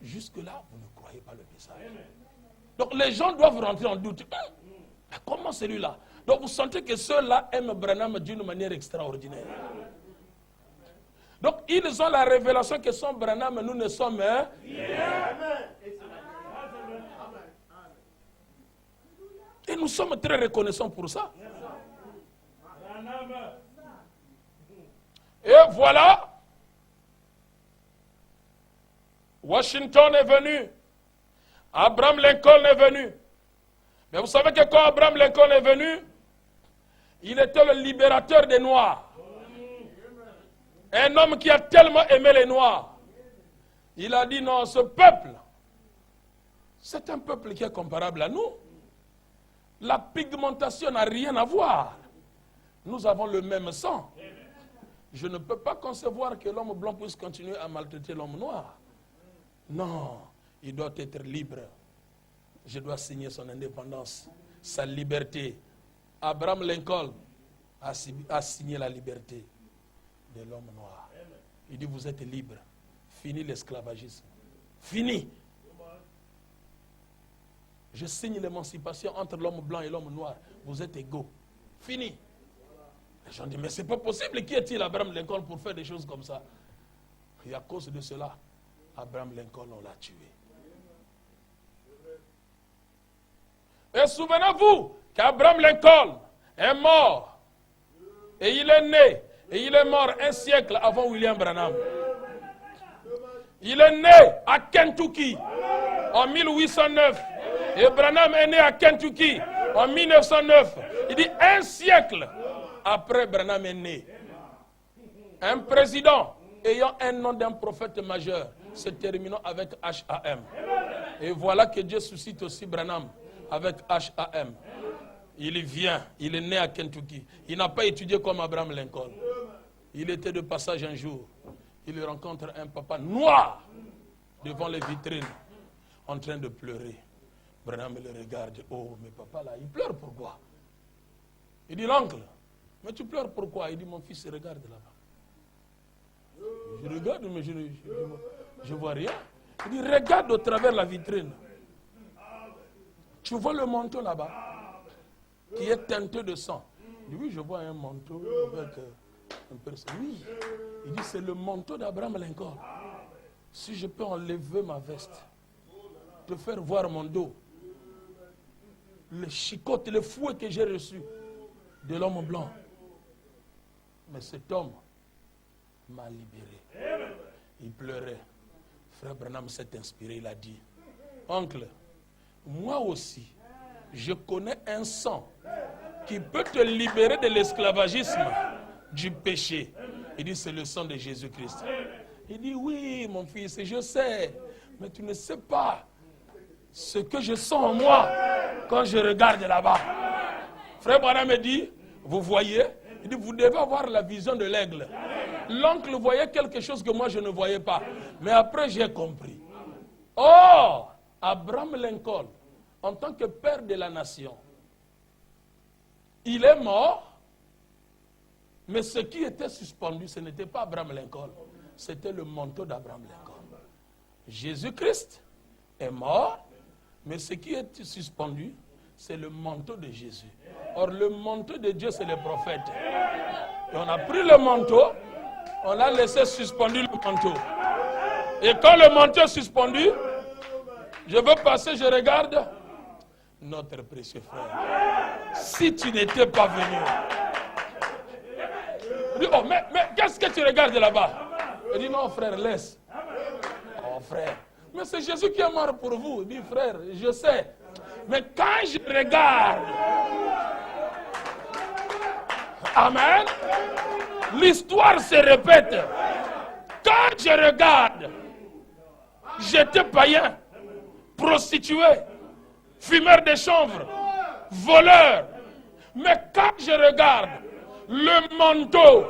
Jusque-là, vous ne croyez pas le message. Donc les gens doivent rentrer en doute. Mais comment celui-là? Donc vous sentez que ceux-là aiment Branham d'une manière extraordinaire. Donc ils ont la révélation que sont Branham, nous ne sommes rien. Et nous sommes très reconnaissants pour ça. Et voilà, Washington est venu, Abraham Lincoln est venu. Mais vous savez que quand Abraham Lincoln est venu, il était le libérateur des Noirs. Un homme qui a tellement aimé les Noirs. Il a dit non, ce peuple, c'est un peuple qui est comparable à nous. La pigmentation n'a rien à voir. Nous avons le même sang. Je ne peux pas concevoir que l'homme blanc puisse continuer à maltraiter l'homme noir. Non, il doit être libre. Je dois signer son indépendance, sa liberté. Abraham Lincoln a signé la liberté de l'homme noir. Il dit, vous êtes libre. Fini l'esclavagisme. Fini. Je signe l'émancipation entre l'homme blanc et l'homme noir. Vous êtes égaux. Fini. Les gens disent, mais c'est pas possible. Qui est-il Abraham Lincoln pour faire des choses comme ça? Et à cause de cela, Abraham Lincoln, on l'a tué. Et souvenez-vous qu'Abraham Lincoln est mort. Et il est né. Et il est mort un siècle avant William Branham. Il est né à Kentucky en 1809. Et Branham est né à Kentucky en 1909. Il dit un siècle après Branham est né. Un président ayant un nom d'un prophète majeur se terminant avec H.A.M. Et voilà que Dieu suscite aussi Branham avec H.A.M. Il vient, il est né à Kentucky. Il n'a pas étudié comme Abraham Lincoln. Il était de passage un jour. Il rencontre un papa noir devant les vitrines en train de pleurer. Branham le regarde. Oh, mais papa là, il pleure pourquoi? Il dit, l'oncle, mais tu pleures pourquoi? Il dit, mon fils, regarde là-bas. Je regarde, mais je ne vois rien. Il dit, regarde au travers la vitrine. Tu vois le manteau là-bas qui est teinté de sang. Il dit, oui, je vois un manteau avec un peu de sang. Oui. Il dit, c'est le manteau d'Abraham Lincoln. Si je peux enlever ma veste, te faire voir mon dos, le chicote, le fouet que j'ai reçu de l'homme blanc. Mais cet homme m'a libéré. Il pleurait. Frère Branham s'est inspiré, il a dit, oncle, moi aussi, je connais un sang qui peut te libérer de l'esclavagisme, du péché. Il dit, c'est le sang de Jésus-Christ. Il dit, oui, mon fils, je sais, mais tu ne sais pas ce que je sens en moi quand je regarde là-bas. Frère Branham me dit, vous voyez, il dit, vous devez avoir la vision de l'aigle. L'oncle voyait quelque chose que moi je ne voyais pas. Mais après j'ai compris. Oh, Abraham Lincoln, en tant que père de la nation, il est mort, mais ce qui était suspendu, ce n'était pas Abraham Lincoln, c'était le manteau d'Abraham Lincoln. Jésus-Christ est mort, mais ce qui est suspendu, c'est le manteau de Jésus. Or, le manteau de Dieu, c'est le prophète. Et on a pris le manteau, on l'a laissé suspendu le manteau. Et quand le manteau est suspendu, je veux passer, je regarde notre précieux frère. Si tu n'étais pas venu. Il dit, oh, mais qu'est-ce que tu regardes là-bas? Il dit, non, frère, laisse. Oh, frère, mais c'est Jésus qui est mort pour vous. Il dit, frère, je sais. Mais quand je regarde, amen, l'histoire se répète. Quand je regarde, j'étais païen, prostitué, fumeur de chanvre, voleur. Mais quand je regarde le manteau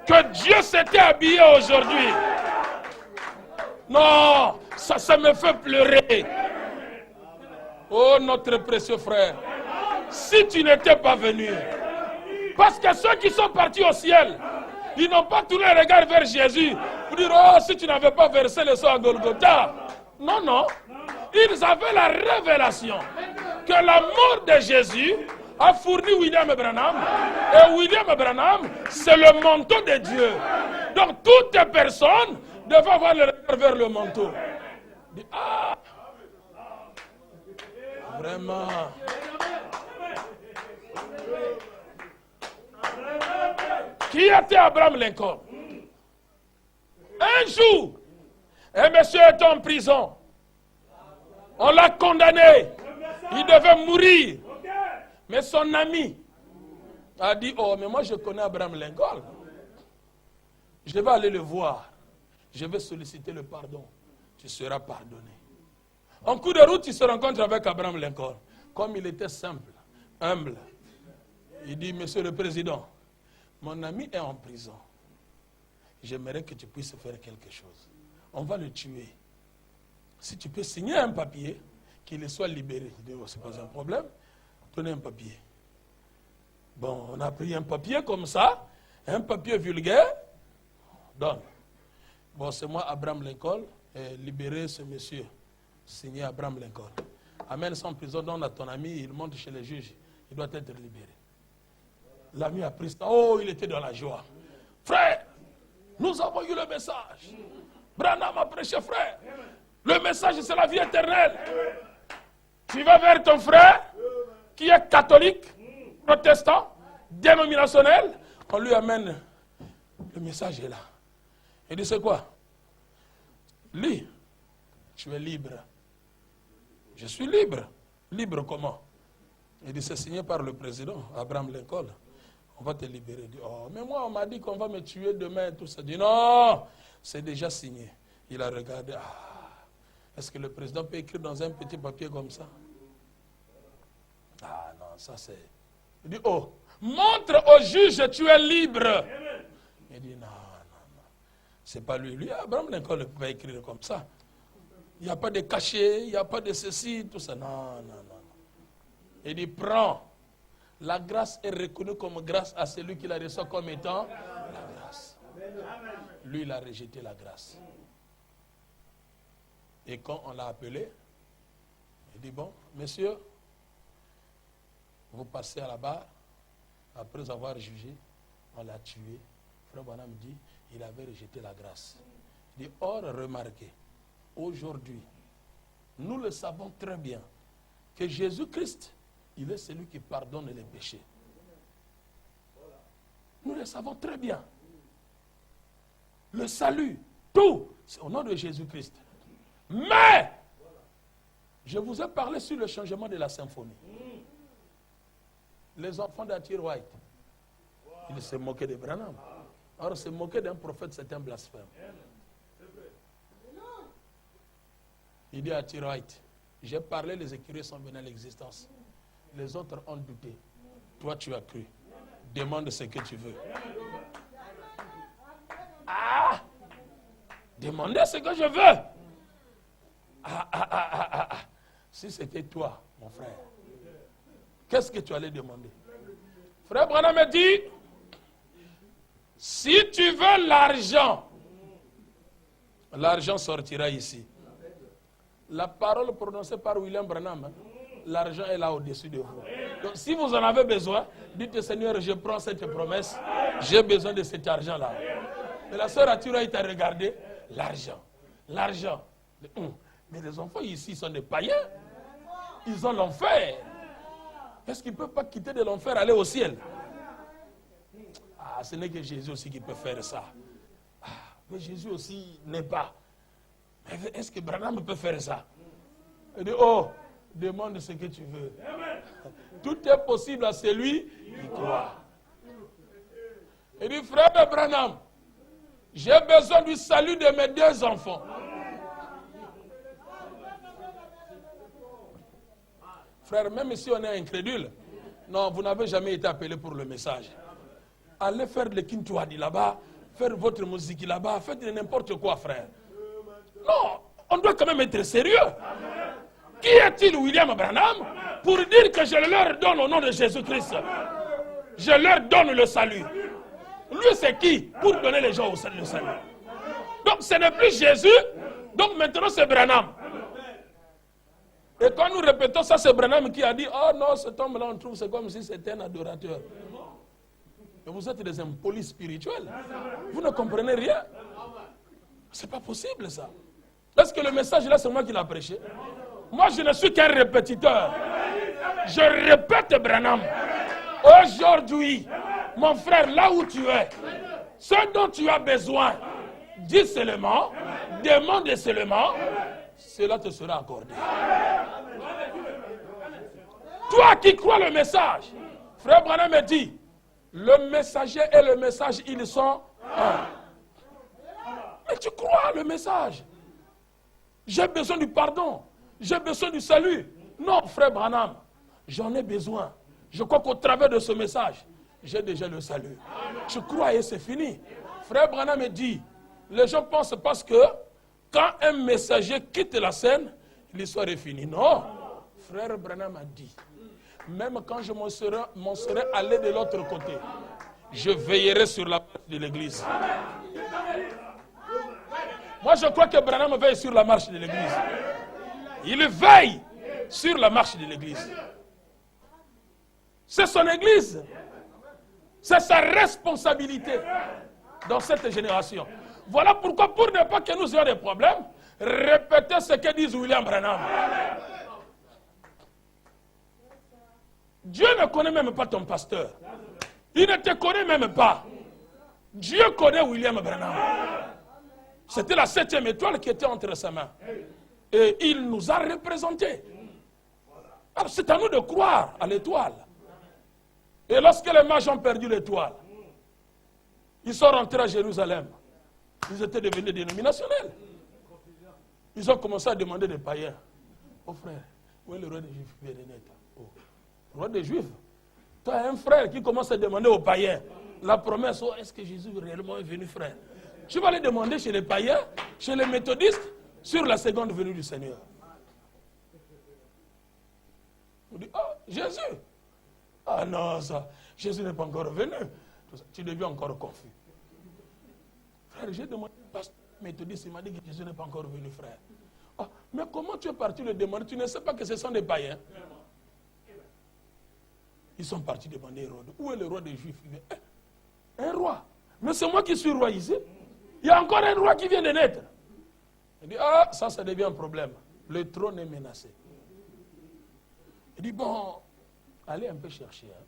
que Dieu s'était habillé aujourd'hui, non, ça me fait pleurer. Oh, notre précieux frère, si tu n'étais pas venu, parce que ceux qui sont partis au ciel, ils n'ont pas tourné le regard vers Jésus pour dire, oh, si tu n'avais pas versé le sang à Golgotha. Non, non. Ils avaient la révélation que la mort de Jésus a fourni William Branham. Et William Branham, c'est le manteau de Dieu. Donc, toutes les personnes devaient avoir le regard vers le manteau. Ah, vraiment. Qui était Abraham Lincoln? Un jour, un monsieur était en prison. On l'a condamné. Il devait mourir. Mais son ami a dit, oh, mais moi je connais Abraham Lincoln. Je vais aller le voir. Je vais solliciter le pardon. Tu seras pardonné. En cours de route, il se rencontre avec Abraham Lincoln. Comme il était simple, humble. Il dit, monsieur le président, mon ami est en prison. J'aimerais que tu puisses faire quelque chose. On va le tuer. Si tu peux signer un papier, qu'il soit libéré. Il dit, oh, c'est pas un problème. Donnez un papier. Bon, on a pris un papier comme ça, un papier vulgaire. Donne. Bon, c'est moi, Abraham Lincoln, et libérer ce monsieur. Signé Abraham Lincoln. Amène son prison, donne à ton ami, il monte chez les juges. Il doit être libéré. L'ami a pris ça. Oh, il était dans la joie. Frère, nous avons eu le message. Branham a prêché, frère. Le message, c'est la vie éternelle. Tu vas vers ton frère qui est catholique, protestant, dénominationnel. On lui amène. Le message est là. Il dit, c'est quoi? Lis. Tu es libre. Je suis libre. Libre comment? Il dit, c'est signé par le président, Abraham Lincoln. On va te libérer. Il dit, oh, mais moi, on m'a dit qu'on va me tuer demain, tout ça. Il dit, non, c'est déjà signé. Il a regardé. Ah, est-ce que le président peut écrire dans un petit papier comme ça? Ah non, ça c'est... Il dit, oh, montre au juge, tu es libre. Il dit, non, non, non. C'est pas lui. Lui, Abraham Lincoln ne peut pas écrire comme ça. Il n'y a pas de cachet, il n'y a pas de ceci, tout ça. Non, non, non. Il dit, prends. La grâce est reconnue comme grâce à celui qui la reçoit comme étant la grâce. Lui, il a rejeté la grâce. Et quand on l'a appelé, il dit, bon, monsieur, vous passez à la barre, après avoir jugé, on l'a tué. Frère Branham dit, il avait rejeté la grâce. Il dit, or, remarquez, aujourd'hui, nous le savons très bien, que Jésus-Christ, il est celui qui pardonne les péchés. Nous le savons très bien. le salut, tout, c'est au nom de Jésus-Christ. Mais, je vous ai parlé sur le changement de la symphonie. Les enfants d'Arthur White, ils se moquaient de Branham. Alors, se moquer d'un prophète, c'est un blasphème. Il dit à Arthur White, j'ai parlé, les écureuils sont venus à l'existence. Les autres ont douté. Toi, tu as cru. Demande ce que tu veux. Ah! Demandez ce que je veux. Si c'était toi, mon frère, qu'est-ce que tu allais demander? Frère Branham me dit, si tu veux l'argent, l'argent sortira ici. La parole prononcée par William Branham, l'argent est là au-dessus de vous. Donc si vous en avez besoin, dites Seigneur, je prends cette promesse, j'ai besoin de cet argent-là. Et la sœur Arthur White a regardé, l'argent, l'argent. Mais les enfants ici sont des païens. Ils ont l'enfer. Est-ce qu'ils ne peuvent pas quitter de l'enfer, aller au ciel? Ah, ce n'est que Jésus aussi qui peut faire ça. Ah, mais Jésus aussi n'est pas. Mais est-ce que Branham peut faire ça? Il dit, oh, demande ce que tu veux. Tout est possible à celui qui croit. Il dit, frère de Branham, j'ai besoin du salut de mes 2 enfants. Frère, même si on est incrédule, non, vous n'avez jamais été appelé pour le message. Allez faire le Kintuadi là-bas, faire votre musique là-bas, faites n'importe quoi, frère. Non, on doit quand même être sérieux. Qui est-il, William Branham, pour dire que je leur donne au nom de Jésus-Christ? Je leur donne le salut. Lui, c'est qui pour donner les gens le salut? Donc, ce n'est plus Jésus, donc maintenant c'est Branham. Et quand nous répétons ça, c'est Branham qui a dit, oh non, cet homme-là, on trouve, c'est comme si c'était un adorateur. Mais vous êtes des impolis spirituels. Vous ne comprenez rien. C'est pas possible, ça. Est-ce que le message là, c'est moi qui l'ai prêché? Moi, je ne suis qu'un répétiteur. Je répète Branham. Aujourd'hui, mon frère, là où tu es, ce dont tu as besoin, dis seulement, demande seulement, cela te sera accordé. Toi qui crois le message, frère Branham me dit, le messager et le message, ils sont un. Mais tu crois le message. J'ai besoin du pardon. J'ai besoin du salut. Non, frère Branham, j'en ai besoin. Je crois qu'au travers de ce message, j'ai déjà le salut. Je crois et c'est fini. Frère Branham me dit, les gens pensent parce que quand un messager quitte la scène, l'histoire est finie. Non. Frère Branham a dit, même quand je m'en serai allé de l'autre côté, je veillerai sur la marche de l'église. Moi, je crois que Branham veille sur la marche de l'église. Il veille sur la marche de l'église. C'est son église. C'est sa responsabilité dans cette génération. Voilà pourquoi, pour ne pas que nous ayons des problèmes, répétez ce que dit William Branham. Dieu ne connaît même pas ton pasteur. Il ne te connaît même pas. Dieu connaît William Branham. C'était la 7e étoile qui était entre ses mains. Et il nous a représentés. Alors c'est à nous de croire à l'étoile. Et lorsque les mages ont perdu l'étoile, ils sont rentrés à Jérusalem. Ils étaient devenus dénominationnels. Ils ont commencé à demander des païens. Oh frère, où est le roi des Juifs qui vient de naître? Oh, roi des Juifs? Tu as un frère qui commence à demander aux païens la promesse, oh, est-ce que Jésus réellement est venu, frère? Tu vas aller demander chez les païens, chez les méthodistes, sur la seconde venue du Seigneur. On dit, oh, Jésus. Ah non, ça, Jésus n'est pas encore revenu. Tu deviens encore confus. Frère, j'ai demandé au pasteur méthodiste, il m'a dit que Jésus n'est pas encore revenu, frère. Ah, mais comment tu es parti le demander? Tu ne sais pas que ce sont des païens. Ils sont partis demander Hérode. Où est le roi des Juifs? Un roi. Mais c'est moi qui suis roi ici. Il y a encore un roi qui vient de naître. Il dit, ah, ça devient un problème. Le trône est menacé. Il dit, bon, allez un peu chercher. Hein.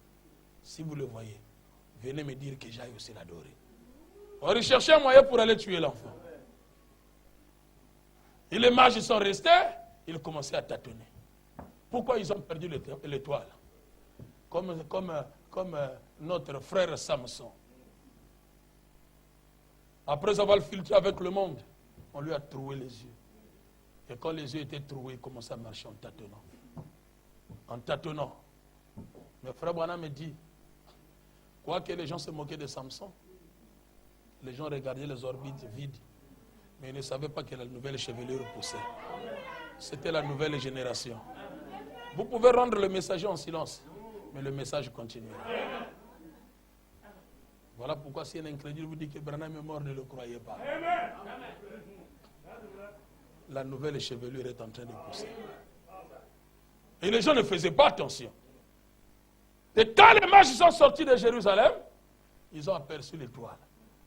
Si vous le voyez, venez me dire que j'aille aussi l'adorer. On recherchait un moyen pour aller tuer l'enfant. Et les mages sont restés, ils commençaient à tâtonner. Pourquoi ils ont perdu l'étoile? Comme notre frère Samson. Après avoir filtré avec le monde, on lui a troué les yeux. Et quand les yeux étaient troués, il commençait à marcher en tâtonnant. En tâtonnant. Mais frère Branham me dit, quoi que les gens se moquaient de Samson, les gens regardaient les orbites vides, mais ils ne savaient pas que la nouvelle chevelure poussait. C'était la nouvelle génération. Vous pouvez rendre le messager en silence, mais le message continuera. Voilà pourquoi si un incrédule vous dit que Branham est mort, ne le croyez pas. La nouvelle chevelure est en train de pousser. Et les gens ne faisaient pas attention. Et quand les mages sont sortis de Jérusalem, ils ont aperçu l'étoile.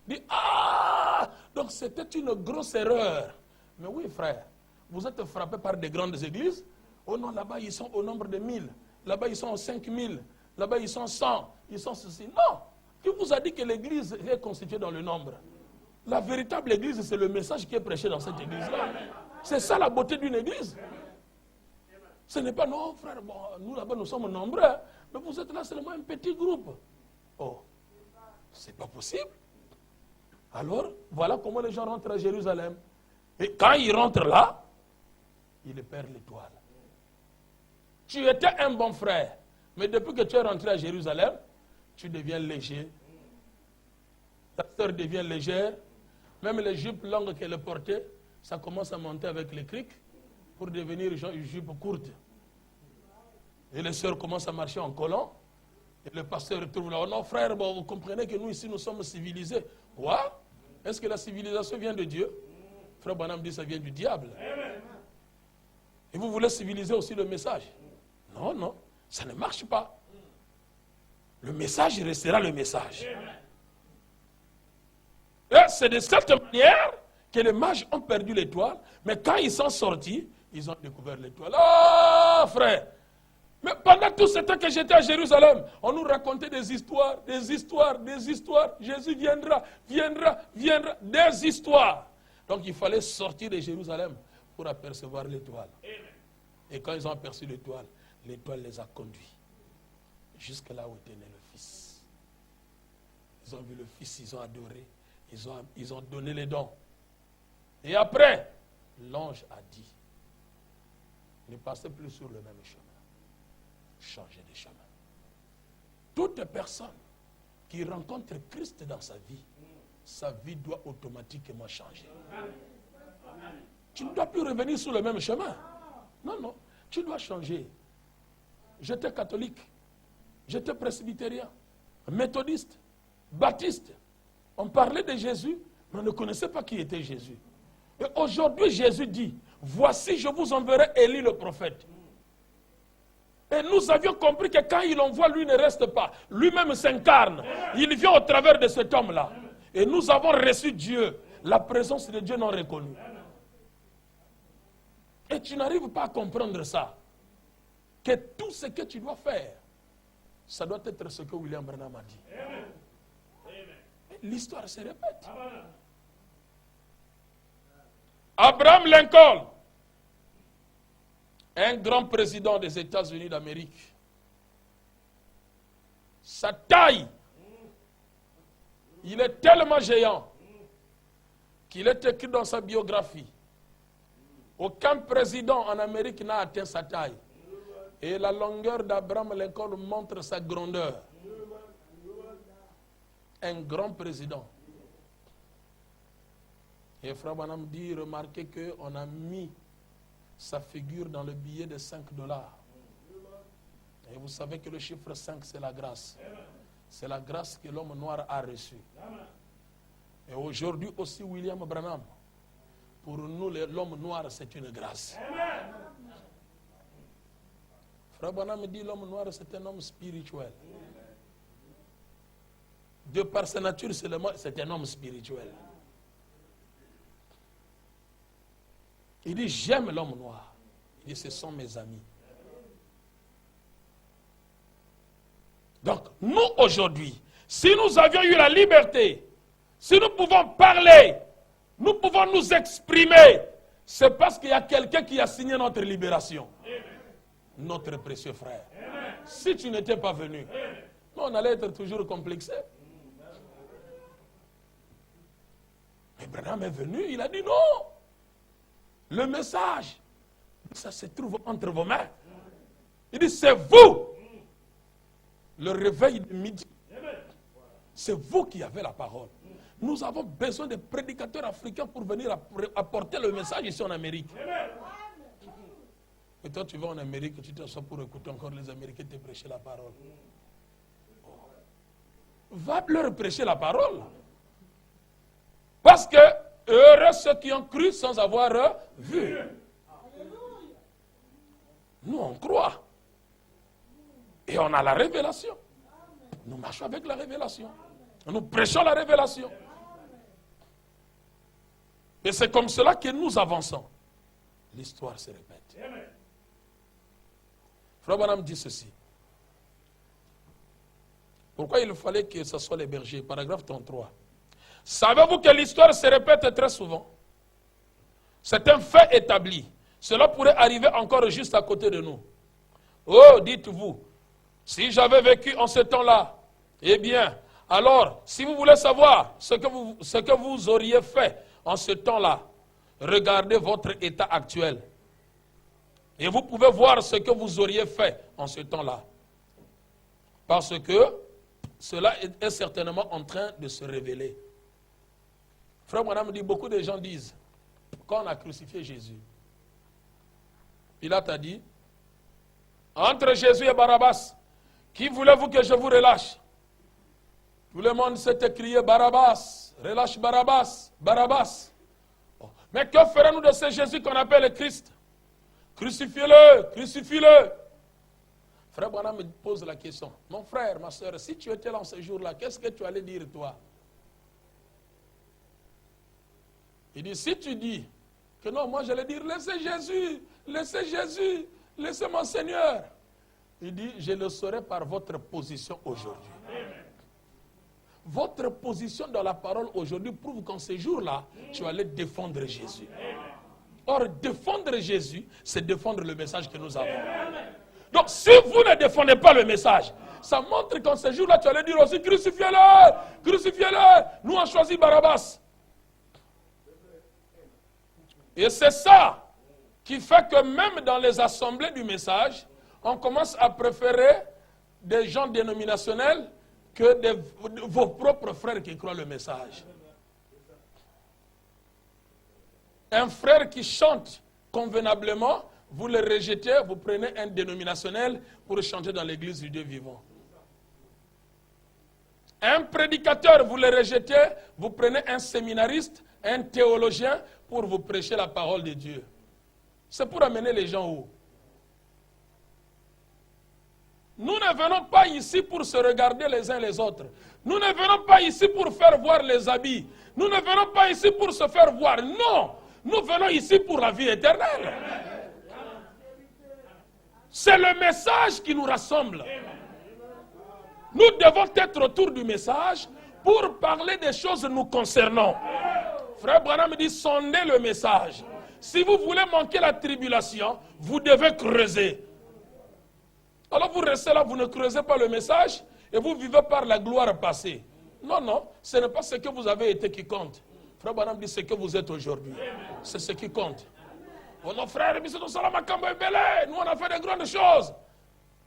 Ils disent, ah, donc c'était une grosse erreur. Mais oui, frère, vous êtes frappés par des grandes églises. Oh non, là-bas, ils sont au nombre de 1000. Là-bas, ils sont 5000. Là-bas, ils sont 100. Ils sont ceci. Non. Qui vous a dit que l'église est constituée dans le nombre? La véritable église, c'est le message qui est prêché dans cette église-là. C'est ça la beauté d'une église. Ce n'est pas, non, frère, bon, nous là-bas, nous sommes nombreux, hein, mais vous êtes là seulement un petit groupe. Oh, c'est pas possible. Alors, voilà comment les gens rentrent à Jérusalem. Et quand ils rentrent là, ils perdent l'étoile. Tu étais un bon frère, mais depuis que tu es rentré à Jérusalem, tu deviens léger. Ta sœur devient légère. Même les jupes longues qu'elle portait, ça commence à monter avec les crics pour devenir une jupe courte. Et les sœurs commencent à marcher en collant. Et le pasteur trouve là, oh non frère, bon, vous comprenez que nous ici nous sommes civilisés. Quoi? Est-ce que la civilisation vient de Dieu? Frère Branham dit ça vient du diable. Et vous voulez civiliser aussi le message? Non, non, ça ne marche pas. Le message restera le message. Et c'est de cette manière que les mages ont perdu l'étoile, mais quand ils sont sortis, ils ont découvert l'étoile. Oh frère! Mais pendant tout ce temps que j'étais à Jérusalem, on nous racontait des histoires, des histoires, des histoires. Jésus viendra, viendra, viendra, des histoires. Donc il fallait sortir de Jérusalem pour apercevoir l'étoile. Et quand ils ont aperçu l'étoile les a conduits jusque là où était né le Fils. Ils ont vu le Fils, ils ont adoré, ils ont donné les dons. Et après, l'ange a dit, ne passez plus sur le même chemin. Changez de chemin. Toute personne qui rencontre Christ dans sa vie doit automatiquement changer. Tu ne dois plus revenir sur le même chemin. Non, non, tu dois changer. J'étais catholique, j'étais presbytérien, méthodiste, baptiste. On parlait de Jésus, mais on ne connaissait pas qui était Jésus. Et aujourd'hui, Jésus dit, voici, je vous enverrai Élie le prophète. Et nous avions compris que quand il envoie, lui ne reste pas. Lui-même s'incarne. Il vient au travers de cet homme-là. Et nous avons reçu Dieu, la présence de Dieu non reconnue. Et tu n'arrives pas à comprendre ça. Que tout ce que tu dois faire, ça doit être ce que William Branham a dit. L'histoire se répète. Abraham Lincoln, un grand président des États-Unis d'Amérique, sa taille, il est tellement géant qu'il est écrit dans sa biographie. Aucun président en Amérique n'a atteint sa taille. Et la longueur d'Abraham Lincoln montre sa grandeur. Un grand président. Et Frère Branham dit, remarquez qu'on a mis sa figure dans le billet de $5. Et vous savez que le chiffre 5, c'est la grâce. C'est la grâce que l'homme noir a reçue. Et aujourd'hui aussi, William Branham, pour nous, l'homme noir, c'est une grâce. Frère Branham dit, l'homme noir, c'est un homme spirituel. De par sa nature, c'est un homme spirituel. Il dit, j'aime l'homme noir. Il dit, ce sont mes amis. Donc, nous, aujourd'hui, si nous avions eu la liberté Si nous pouvons parler, nous pouvons nous exprimer, c'est parce qu'il y a quelqu'un qui a signé notre libération. Notre précieux frère. Si tu n'étais pas venu, nous, on allait être toujours complexés. Mais Branham est venu, il a dit non. Le message, ça se trouve entre vos mains. Il dit, c'est vous. Le réveil de midi. C'est vous qui avez la parole. Nous avons besoin de prédicateurs africains pour venir apporter le message ici en Amérique. Et toi, tu vas en Amérique, tu t'assois pour écouter encore les Américains te prêcher la parole. Va leur prêcher la parole. Parce que heureux ceux qui ont cru sans avoir vu. Nous, on croit. Et on a la révélation. Nous marchons avec la révélation. Nous prêchons la révélation. Et c'est comme cela que nous avançons. L'histoire se répète. Frère Branham dit ceci. Pourquoi il fallait que ce soit les bergers? Paragraphe 33. Savez-vous que l'histoire se répète très souvent? C'est un fait établi. Cela pourrait arriver encore juste à côté de nous. Oh, dites-vous, si j'avais vécu en ce temps-là, eh bien, alors, si vous voulez savoir ce que vous auriez fait en ce temps-là, regardez votre état actuel. Et vous pouvez voir ce que vous auriez fait en ce temps-là. Parce que cela est certainement en train de se révéler. Frère Branham dit, beaucoup de gens disent, quand on a crucifié Jésus, Pilate a dit, entre Jésus et Barabbas, qui voulez-vous que je vous relâche? Tout le monde s'est écrié Barabbas, relâche Barabbas, Barabbas. Bon. Mais que ferons-nous de ce Jésus qu'on appelle le Christ? Crucifiez-le, crucifiez-le. Frère Branham me pose la question. Mon frère, ma soeur, si tu étais là en ce jour-là, qu'est-ce que tu allais dire toi? Il dit, si tu dis que non, moi j'allais dire, laissez Jésus, laissez mon Seigneur. Il dit, je le saurai par votre position aujourd'hui. Votre position dans la parole aujourd'hui prouve qu'en ce jour-là, tu allais défendre Jésus. Or, défendre Jésus, c'est défendre le message que nous avons. Donc, si vous ne défendez pas le message, ça montre qu'en ce jour-là, tu allais dire aussi, crucifiez-le, crucifiez-le. Nous, on choisit Barabbas. Et c'est ça qui fait que même dans les assemblées du message, on commence à préférer des gens dénominationnels que vos propres frères qui croient le message. Un frère qui chante convenablement, vous le rejetez, vous prenez un dénominationnel pour chanter dans l'église du Dieu vivant. Un prédicateur, vous le rejetez, vous prenez un séminariste, un théologien pour vous prêcher la parole de Dieu. C'est pour amener les gens où? Nous ne venons pas ici pour se regarder les uns les autres. Nous ne venons pas ici pour faire voir les habits. Nous ne venons pas ici pour se faire voir. Non, nous venons ici pour la vie éternelle. C'est le message qui nous rassemble. Nous devons être autour du message pour parler des choses nous concernant. Frère Branham dit, sondez le message. Si vous voulez manquer la tribulation, vous devez creuser. Alors vous restez là, vous ne creusez pas le message et vous vivez par la gloire passée. Non, non, ce n'est pas ce que vous avez été qui compte. Frère Branham dit ce que vous êtes aujourd'hui. C'est ce qui compte. Oh non, frère, nous on a fait de grandes choses.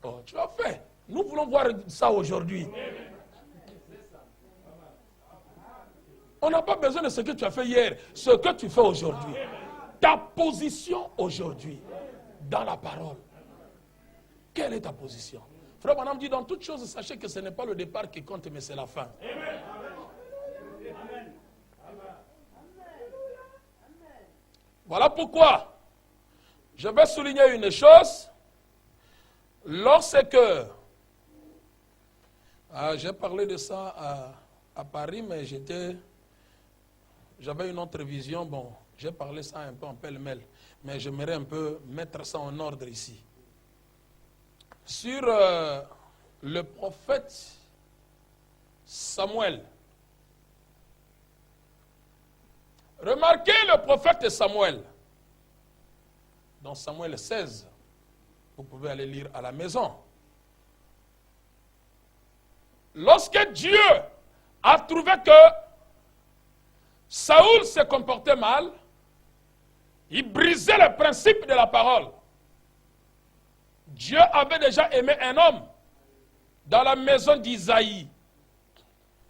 Oh, tu as fait. Nous voulons voir ça aujourd'hui. On n'a pas besoin de ce que tu as fait hier, ce que tu fais aujourd'hui. Ta position aujourd'hui dans la parole. Quelle est ta position? Frère Branham dit, dans toutes choses, sachez que ce n'est pas le départ qui compte, mais c'est la fin. Voilà pourquoi je vais souligner une chose. Lorsque, j'ai parlé de ça à Paris, mais j'avais une autre vision. Bon, j'ai parlé ça un peu en pêle-mêle, mais j'aimerais un peu mettre ça en ordre ici. Sur le prophète Samuel, Remarquez le prophète Samuel. Dans Samuel 16, vous pouvez aller lire à la maison. Lorsque Dieu a trouvé que Saoul se comportait mal, il brisait le principe de la parole. Dieu avait déjà aimé un homme dans la maison d'Isaïe.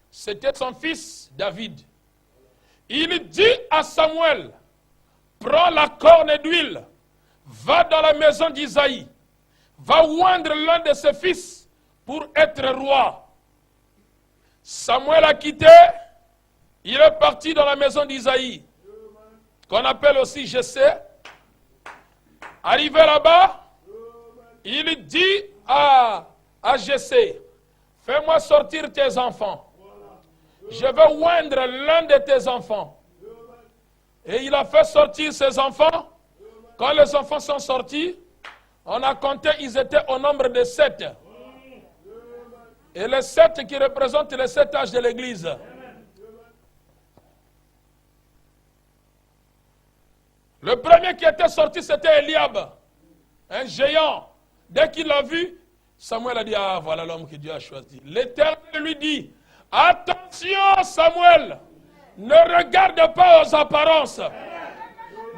C'était son fils David. Il dit à Samuel, prends la corne d'huile, va dans la maison d'Isaïe, va oindre l'un de ses fils pour être roi. Samuel a quitté, il est parti dans la maison d'Isaïe, qu'on appelle aussi Jessé. Arrivé là-bas, il dit à Jessé, fais-moi sortir tes enfants. Je vais oindre l'un de tes enfants. Et il a fait sortir ses enfants. Quand les enfants sont sortis, on a compté, ils étaient au nombre de 7. Et les 7 qui représentent les 7 âges de l'Église. Le premier qui était sorti, c'était Eliab, un géant. Dès qu'il l'a vu, Samuel a dit, ah, voilà l'homme que Dieu a choisi. L'Éternel lui dit, attention Samuel, ne regarde pas aux apparences.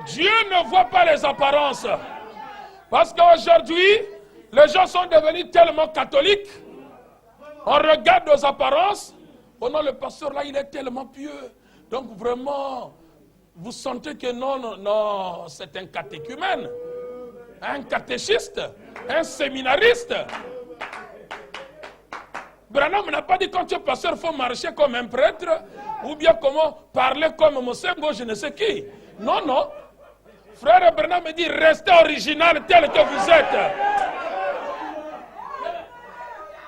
Dieu ne voit pas les apparences. Parce qu'aujourd'hui, les gens sont devenus tellement catholiques. On regarde aux apparences. Oh non, le pasteur là, il est tellement pieux. Donc vraiment, vous sentez que non, c'est un catéchumène, un catéchiste, un séminariste. Branham n'a pas dit quand tu es pasteur, il faut marcher comme un prêtre, ou bien comment parler comme Mosengo, je ne sais qui. Non, non. Frère Branham me dit, restez original tel que vous êtes.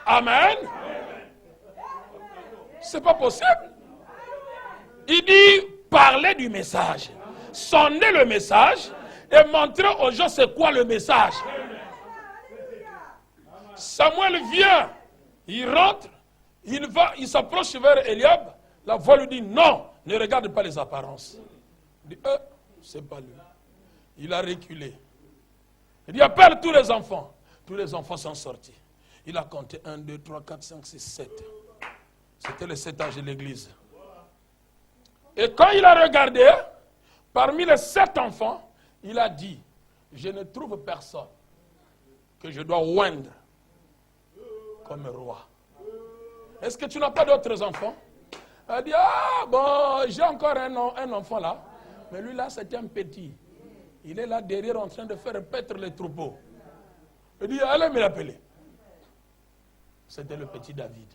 Amen. C'est pas possible. Il dit, parlez du message. Sondez le message et montrez aux gens c'est quoi le message. Samuel vient. Il rentre, il s'approche vers Eliab. La voix lui dit, non, ne regarde pas les apparences. Il dit, c'est pas lui. Il a reculé. Il dit, appelle tous les enfants. Tous les enfants sont sortis. Il a compté 1, 2, 3, 4, 5, 6, 7. C'était les 7 âges de l'église. Et quand il a regardé, parmi les 7 enfants, il a dit, je ne trouve personne que je dois oindre comme roi. Est-ce que tu n'as pas d'autres enfants? Elle dit, ah bon, j'ai encore un enfant là. Mais lui là, c'est un petit. Il est là derrière en train de faire paître les troupeaux. Elle dit, allez me l'appeler. C'était le petit David.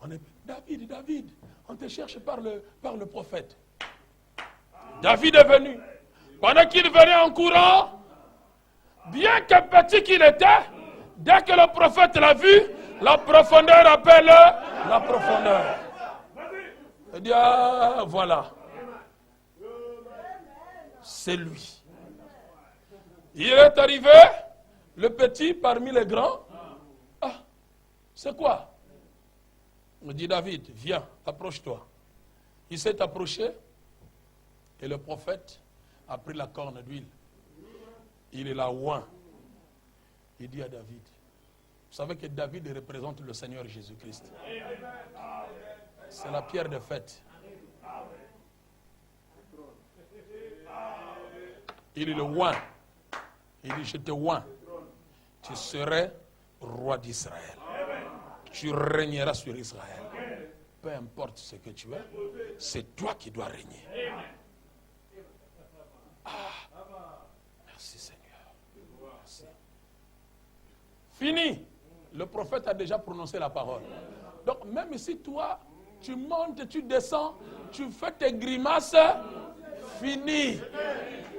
On est David, on te cherche par le prophète. David est venu. Pendant qu'il venait en courant, bien que petit qu'il était, dès que le prophète l'a vu, la profondeur appelle la profondeur. Il dit, ah, voilà. C'est lui. Il est arrivé, le petit parmi les grands. Ah, c'est quoi? On dit, David, viens, approche-toi. Il s'est approché et le prophète a pris la corne d'huile. Il est là oint. Il dit à David, vous savez que David représente le Seigneur Jésus-Christ. C'est la pierre de fête. Il est le oint. Il dit, je te oint. Tu serais roi d'Israël. Tu régneras sur Israël. Peu importe ce que tu es, c'est toi qui dois régner. Ah, merci Seigneur. Merci. Fini. Le prophète a déjà prononcé la parole. Donc même si toi, tu montes, tu descends, tu fais tes grimaces, fini.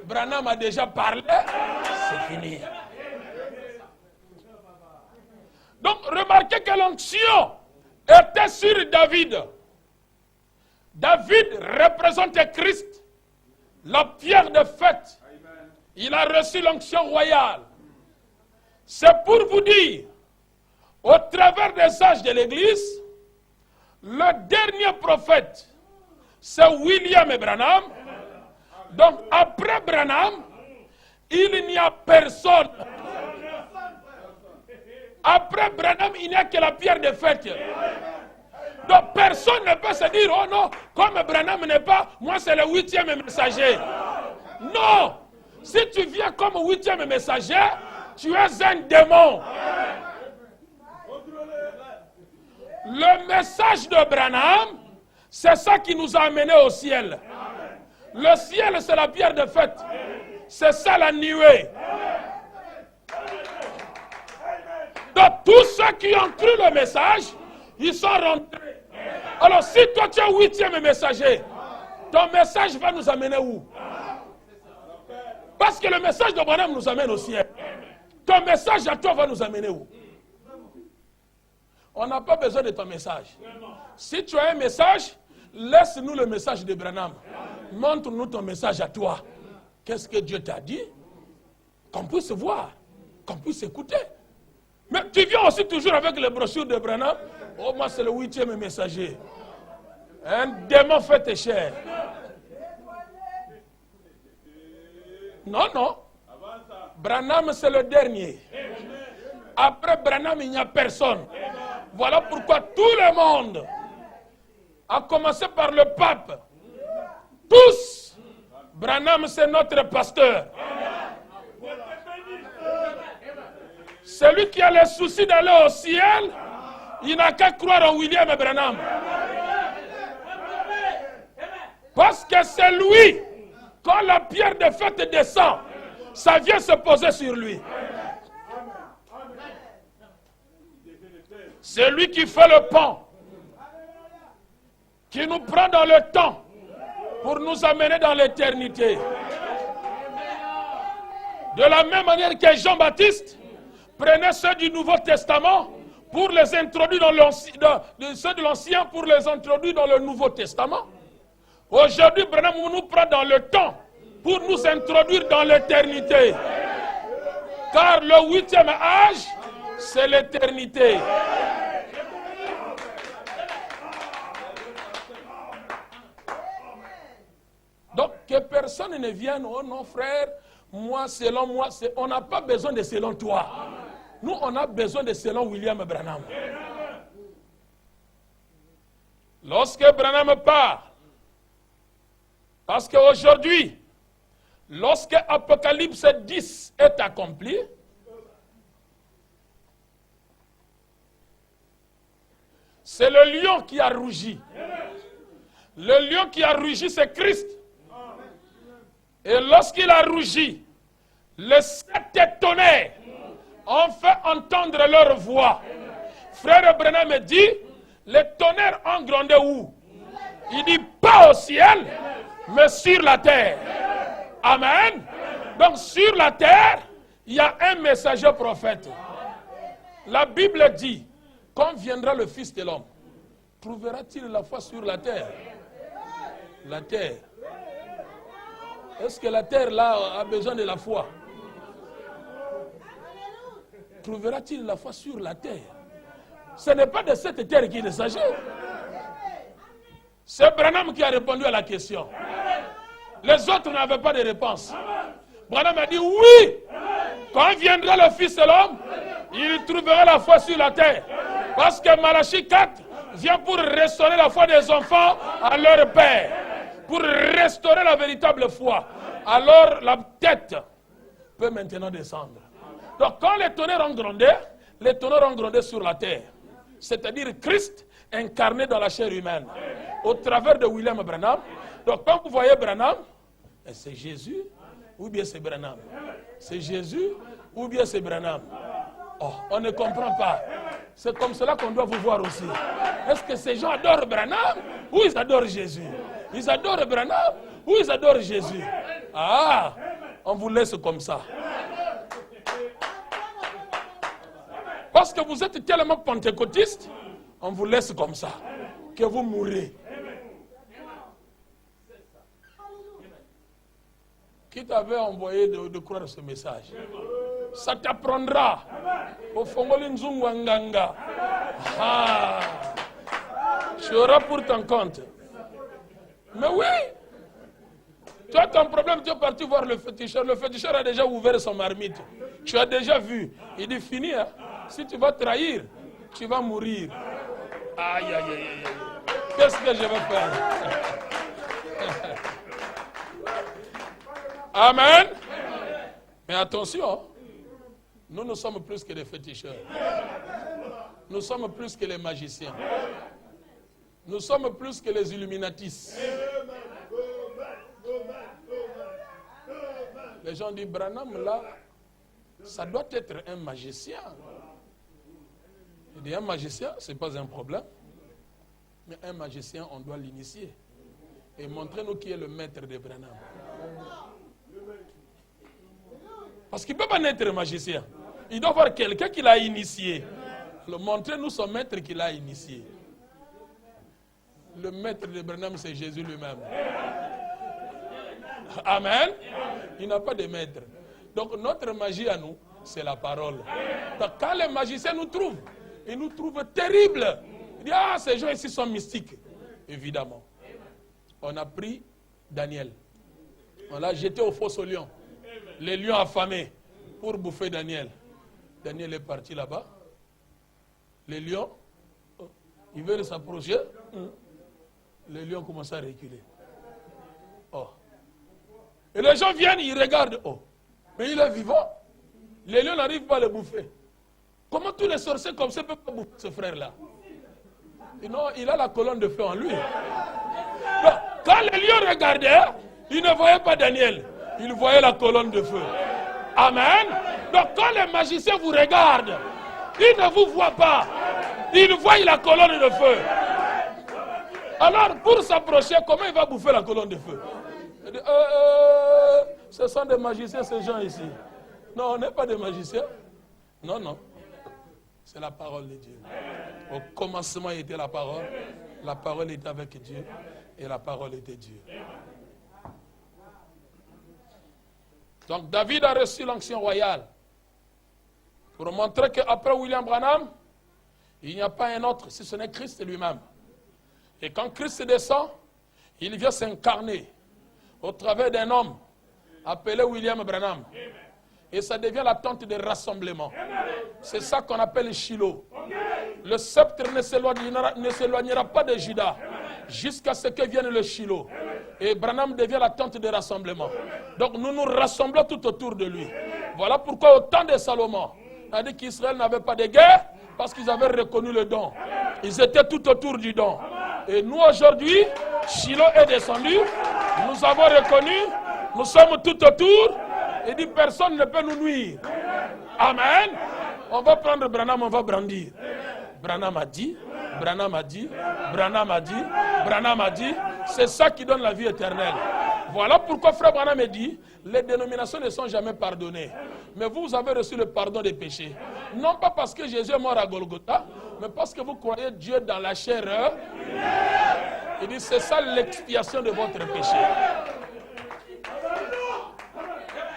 Branham a déjà parlé, c'est fini. Donc remarquez que l'onction était sur David. David représentait Christ, la pierre de fête. Il a reçu l'onction royale. C'est pour vous dire, au travers des âges de l'Église, le dernier prophète c'est William Branham. Donc après Branham, il n'y a personne. Après Branham, il n'y a que la pierre de fête. Donc personne ne peut se dire, oh non, comme Branham n'est pas, moi c'est le 8e messager. Non, si tu viens comme 8e messager, tu es un démon. Le message de Branham, c'est ça qui nous a amenés au ciel. Le ciel, c'est la pierre de fête. C'est ça la nuée. Donc tous ceux qui ont cru le message, ils sont rentrés. Alors si toi tu es 8e messager, ton message va nous amener où? Parce que le message de Branham nous amène au ciel. Ton message à toi va nous amener où? On n'a pas besoin de ton message. Si tu as un message, laisse-nous le message de Branham. Montre-nous ton message à toi. Qu'est-ce que Dieu t'a dit? Qu'on puisse voir, qu'on puisse écouter. Mais tu viens aussi toujours avec les brochures de Branham. Oh, moi c'est le 8e messager. Un démon fait tes chairs. Non, non. Branham c'est le dernier. Après Branham, il n'y a personne. Voilà pourquoi tout le monde, à commencer par le pape, tous, Branham c'est notre pasteur. Celui qui a le souci d'aller au ciel, il n'a qu'à croire en William Branham. Parce que c'est lui, quand la pierre de fête descend, ça vient se poser sur lui. C'est lui qui fait le pont, qui nous prend dans le temps pour nous amener dans l'éternité. De la même manière que Jean-Baptiste prenait ceux du Nouveau Testament pour les introduire dans l'Ancien, ceux de l'Ancien pour les introduire dans le Nouveau Testament. Aujourd'hui, Branham nous prend dans le temps pour nous introduire dans l'éternité. Car le 8e âge, c'est l'éternité. Donc, que personne ne vienne, oh non frère, moi, selon moi, on n'a pas besoin de selon toi. Nous, on a besoin de selon William Branham. Lorsque Branham part, parce qu'aujourd'hui, lorsque Apocalypse 10 est accompli, c'est le lion qui a rougi. Le lion qui a rougi, c'est Christ. Et lorsqu'il a rougi, les 7 tonnerres ont fait entendre leur voix. Frère Branham dit, les tonnerres ont grondé où? Il dit pas au ciel, mais sur la terre. Amen. Donc sur la terre, il y a un messager prophète. La Bible dit, quand viendra le Fils de l'homme, trouvera-t-il la foi sur la terre? La terre. Est-ce que la terre là a besoin de la foi? Trouvera-t-il la foi sur la terre? Ce n'est pas de cette terre qu'il s'agit. C'est Branham qui a répondu à la question. Les autres n'avaient pas de réponse. Branham a dit oui. Quand viendra le Fils de l'homme, il trouvera la foi sur la terre. Parce que Malachie 4 vient pour restaurer la foi des enfants à leur père. Pour restaurer la véritable foi. Alors la tête peut maintenant descendre. Donc quand les tonnerres ont grondé sur la terre. C'est-à-dire Christ incarné dans la chair humaine. Au travers de William Branham. Donc quand vous voyez Branham, c'est Jésus ou bien c'est Branham? C'est Jésus ou bien c'est Branham? Oh, on ne comprend pas. C'est comme cela qu'on doit vous voir aussi. Est-ce que ces gens adorent Branham ou ils adorent Jésus? Ils adorent Branham ou ils adorent Jésus? Ah, on vous laisse comme ça. Parce que vous êtes tellement pentecôtiste, on vous laisse comme ça, que vous mourrez. Qui t'avait envoyé de croire ce message? Ça t'apprendra. Au Fongoli Nzungwanganga. Ah, tu auras pour ton compte. Mais oui. Tu as ton problème, tu es parti voir le féticheur. Le féticheur a déjà ouvert son marmite. Tu as déjà vu. Il dit, fini, hein. Si tu vas trahir, tu vas mourir. Aïe, aïe, aïe, aïe. Qu'est-ce que je vais faire? Amen. Mais attention, nous sommes plus que des féticheurs. Nous sommes plus que les magiciens. Nous sommes plus que les illuminatis. Les gens disent, Branham, là, ça doit être un magicien. Il dit, un magicien, ce n'est pas un problème. Mais un magicien, on doit l'initier. Et montrez-nous qui est le maître de Branham. Parce qu'il ne peut pas naître magicien. Il doit avoir quelqu'un qui l'a initié. Alors, montrez-nous son maître qui l'a initié. Le maître de Branham, c'est Jésus lui-même. Amen. Il n'a pas de maître. Donc notre magie à nous, c'est la parole. Donc quand les magiciens nous trouvent, ils nous trouvent terribles. Ils disent, ah, ces gens ici sont mystiques. Évidemment. On a pris Daniel. On l'a jeté au fosse aux lions. Les lions affamés pour bouffer Daniel. Daniel est parti là-bas. Les lions, ils veulent s'approcher. Les lions commencent à reculer. Oh. Et les gens viennent, ils regardent. Oh. Mais il est vivant. Les lions n'arrivent pas à le bouffer. Comment tous les sorciers comme ça ne peuvent pas bouffer ce frère-là? Non, il a la colonne de feu en lui. Donc, quand les lions regardaient, ils ne voyaient pas Daniel. Ils voyaient la colonne de feu. Amen. Donc quand les magiciens vous regardent, ils ne vous voient pas. Ils voient la colonne de feu. Alors pour s'approcher, comment il va bouffer la colonne de feu? Il dit, ce sont des magiciens ces gens ici. Non, on n'est pas des magiciens. Non, non. C'est la parole de Dieu. Au commencement était la parole était avec Dieu et la parole était Dieu. Donc David a reçu l'onction royale pour montrer qu'après William Branham, il n'y a pas un autre si ce n'est Christ lui-même. Et quand Christ descend, il vient s'incarner au travers d'un homme appelé William Branham. Et ça devient la tente de rassemblement. C'est ça qu'on appelle Shiloh. Le sceptre ne s'éloignera pas de Juda jusqu'à ce que vienne le Shiloh. Et Branham devient la tente de rassemblement. Donc nous nous rassemblons tout autour de lui. Voilà pourquoi au temps de Salomon, on a dit qu'Israël n'avait pas de guerre parce qu'ils avaient reconnu le don. Ils étaient tout autour du don. Et nous aujourd'hui, Shiloh est descendu, nous avons reconnu, nous sommes tout autour, et dit personne ne peut nous nuire. Amen. On va prendre Branham, on va brandir. Branham a dit, Branham a dit, Branham a dit, Branham a dit, c'est ça qui donne la vie éternelle. Voilà pourquoi frère Branham a dit, les dénominations ne sont jamais pardonnées. Mais vous avez reçu le pardon des péchés. Non pas parce que Jésus est mort à Golgotha, mais parce que vous croyez Dieu dans la chair. Il dit, c'est ça l'expiation de votre péché.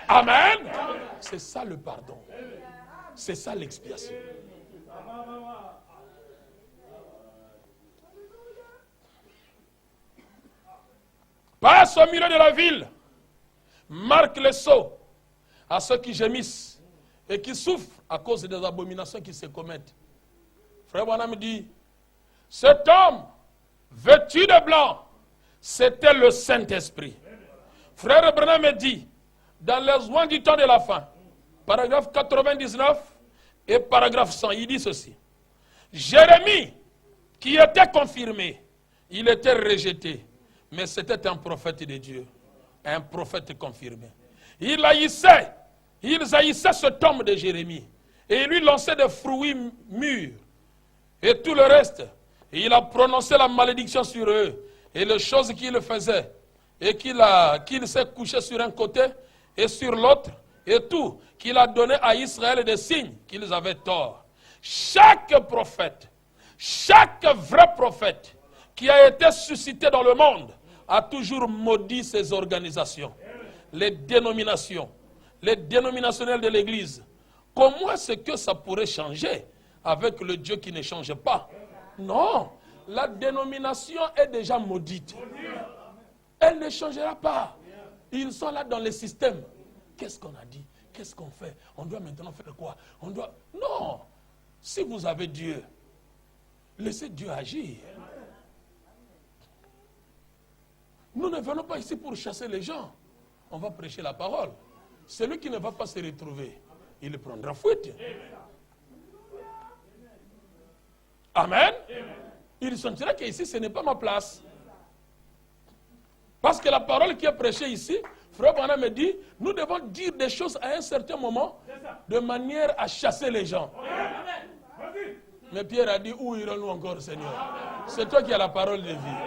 Amen. C'est ça le pardon. C'est ça l'expiation. Passe au milieu de la ville, marque le sceau à ceux qui gémissent et qui souffrent à cause des abominations qui se commettent. Frère Branham dit, cet homme vêtu de blanc, c'était le Saint-Esprit. Frère Branham dit, dans les oins du temps de la fin, paragraphe 99 et paragraphe 100, il dit ceci. Jérémie, qui était confirmé, il était rejeté. Mais c'était un prophète de Dieu, un prophète confirmé. Ils haïssaient cet homme de Jérémie. Et il lui lançait des fruits mûrs. Et tout le reste. Et il a prononcé la malédiction sur eux. Et les choses qu'il faisait. Et qu'il s'est couché sur un côté et sur l'autre. Et tout. Qu'il a donné à Israël des signes qu'ils avaient tort. Chaque prophète, chaque vrai prophète qui a été suscité dans le monde a toujours maudit ces organisations, les dénominations, les dénominationnels de l'Église. Comment est-ce que ça pourrait changer avec le Dieu qui ne change pas? Non, la dénomination est déjà maudite. Elle ne changera pas. Ils sont là dans le système. Qu'est-ce qu'on a dit? Qu'est-ce qu'on fait? On doit maintenant faire quoi? On doit... Non. Si vous avez Dieu, laissez Dieu agir. Nous ne venons pas ici pour chasser les gens. On va prêcher la parole. Celui qui ne va pas se retrouver, il prendra fuite. Amen. Il sentira qu'ici, ce n'est pas ma place. Parce que la parole qui est prêchée ici, Frère Branham me dit, nous devons dire des choses à un certain moment de manière à chasser les gens. Mais Pierre a dit, où irons-nous encore, Seigneur? C'est toi qui as la parole de vie.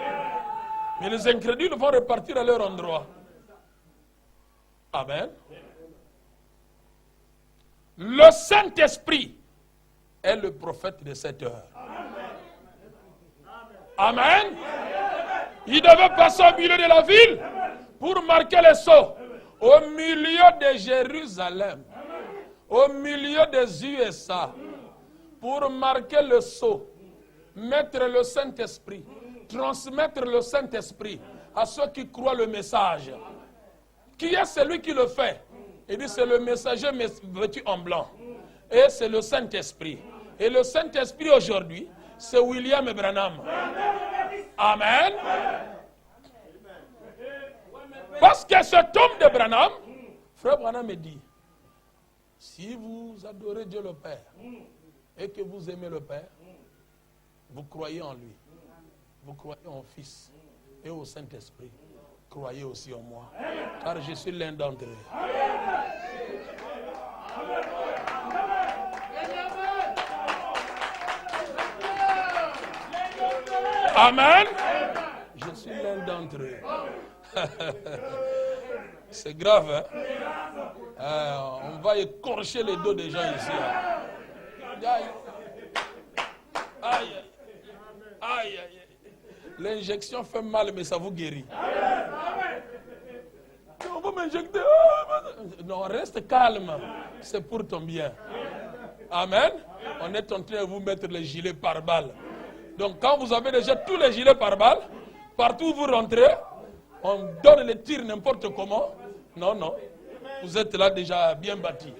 Mais les incrédules vont repartir à leur endroit. Amen. Le Saint-Esprit est le prophète de cette heure. Amen. Il devait passer au milieu de la ville pour marquer les sceaux. Au milieu de Jérusalem. Au milieu des USA. Pour marquer le sceau. Mettre le Saint-Esprit. Transmettre le Saint-Esprit à ceux qui croient le message. Qui est celui qui le fait? Il dit c'est le messager vêtu en blanc. Et c'est le Saint-Esprit. Et le Saint-Esprit aujourd'hui, c'est William Branham. Amen. Parce que cet homme de Branham, Frère Branham me dit, si vous adorez Dieu le Père et que vous aimez le Père, vous croyez en lui. Vous croyez en Fils et au Saint-Esprit. Croyez aussi en moi. Car je suis l'un d'entre eux. Amen. Je suis l'un d'entre eux. C'est grave, hein? On va écorcher les dos des gens ici. Aïe, aïe, aïe, aïe. L'injection fait mal, mais ça vous guérit. On va m'injecter. Non, reste calme. C'est pour ton bien. Amen. On est en train de vous mettre les gilets par balle. Donc quand vous avez déjà tous les gilets par balle, partout où vous rentrez, on donne les tirs n'importe comment. Non, non. Vous êtes là déjà bien bâti.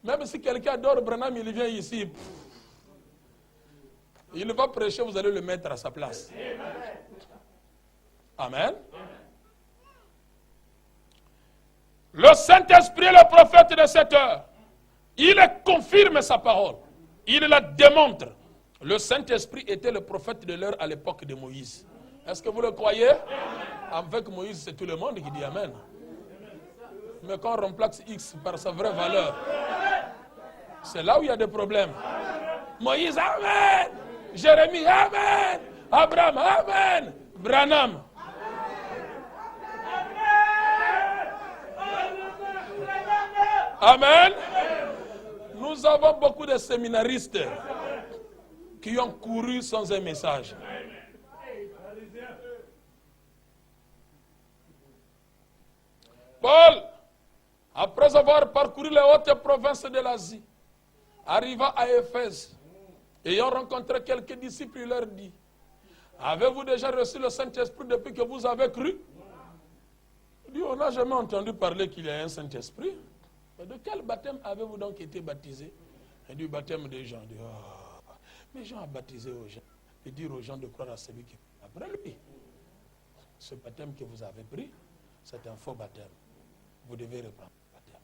Même si quelqu'un adore Branham, il vient ici. Il va prêcher, vous allez le mettre à sa place. Amen. Le Saint-Esprit est le prophète de cette heure. Il confirme sa parole. Il la démontre. Le Saint-Esprit était le prophète de l'heure à l'époque de Moïse. Est-ce que vous le croyez? Avec Moïse, c'est tout le monde qui dit Amen. Mais quand on remplace X par sa vraie valeur, c'est là où il y a des problèmes. Moïse, Amen. Jérémie, Amen. Abraham, Amen. Branham. Amen. Nous avons beaucoup de séminaristes qui ont couru sans un message. Paul, après avoir parcouru les hautes provinces de l'Asie, arriva à Éphèse. Ayant rencontré quelques disciples, il leur dit, avez-vous déjà reçu le Saint-Esprit depuis que vous avez cru? Il dit, on n'a jamais entendu parler qu'il y a un Saint-Esprit. De quel baptême avez-vous donc été baptisé? Il dit, baptême des gens. Il dit, oh, mais Jean a baptisé aux gens. Et dire aux gens de croire à celui qui est après lui. Ce baptême que vous avez pris, c'est un faux baptême. Vous devez reprendre le baptême.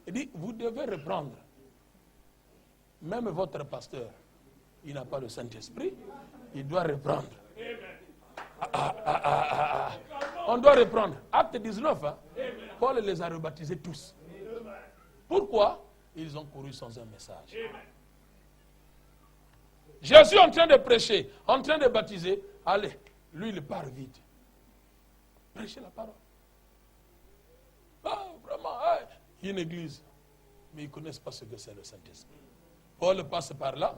Il dit, vous devez reprendre. Même votre pasteur, il n'a pas le Saint-Esprit, il doit reprendre. On doit reprendre. Acte 19, hein? Paul les a rebaptisés tous. Pourquoi? Ils ont couru sans un message. Jésus en train de prêcher, en train de baptiser, allez, lui il part vite. Prêchez la parole. Ah, vraiment, il y a une église, mais ils ne connaissent pas ce que c'est le Saint-Esprit. Paul passe par là,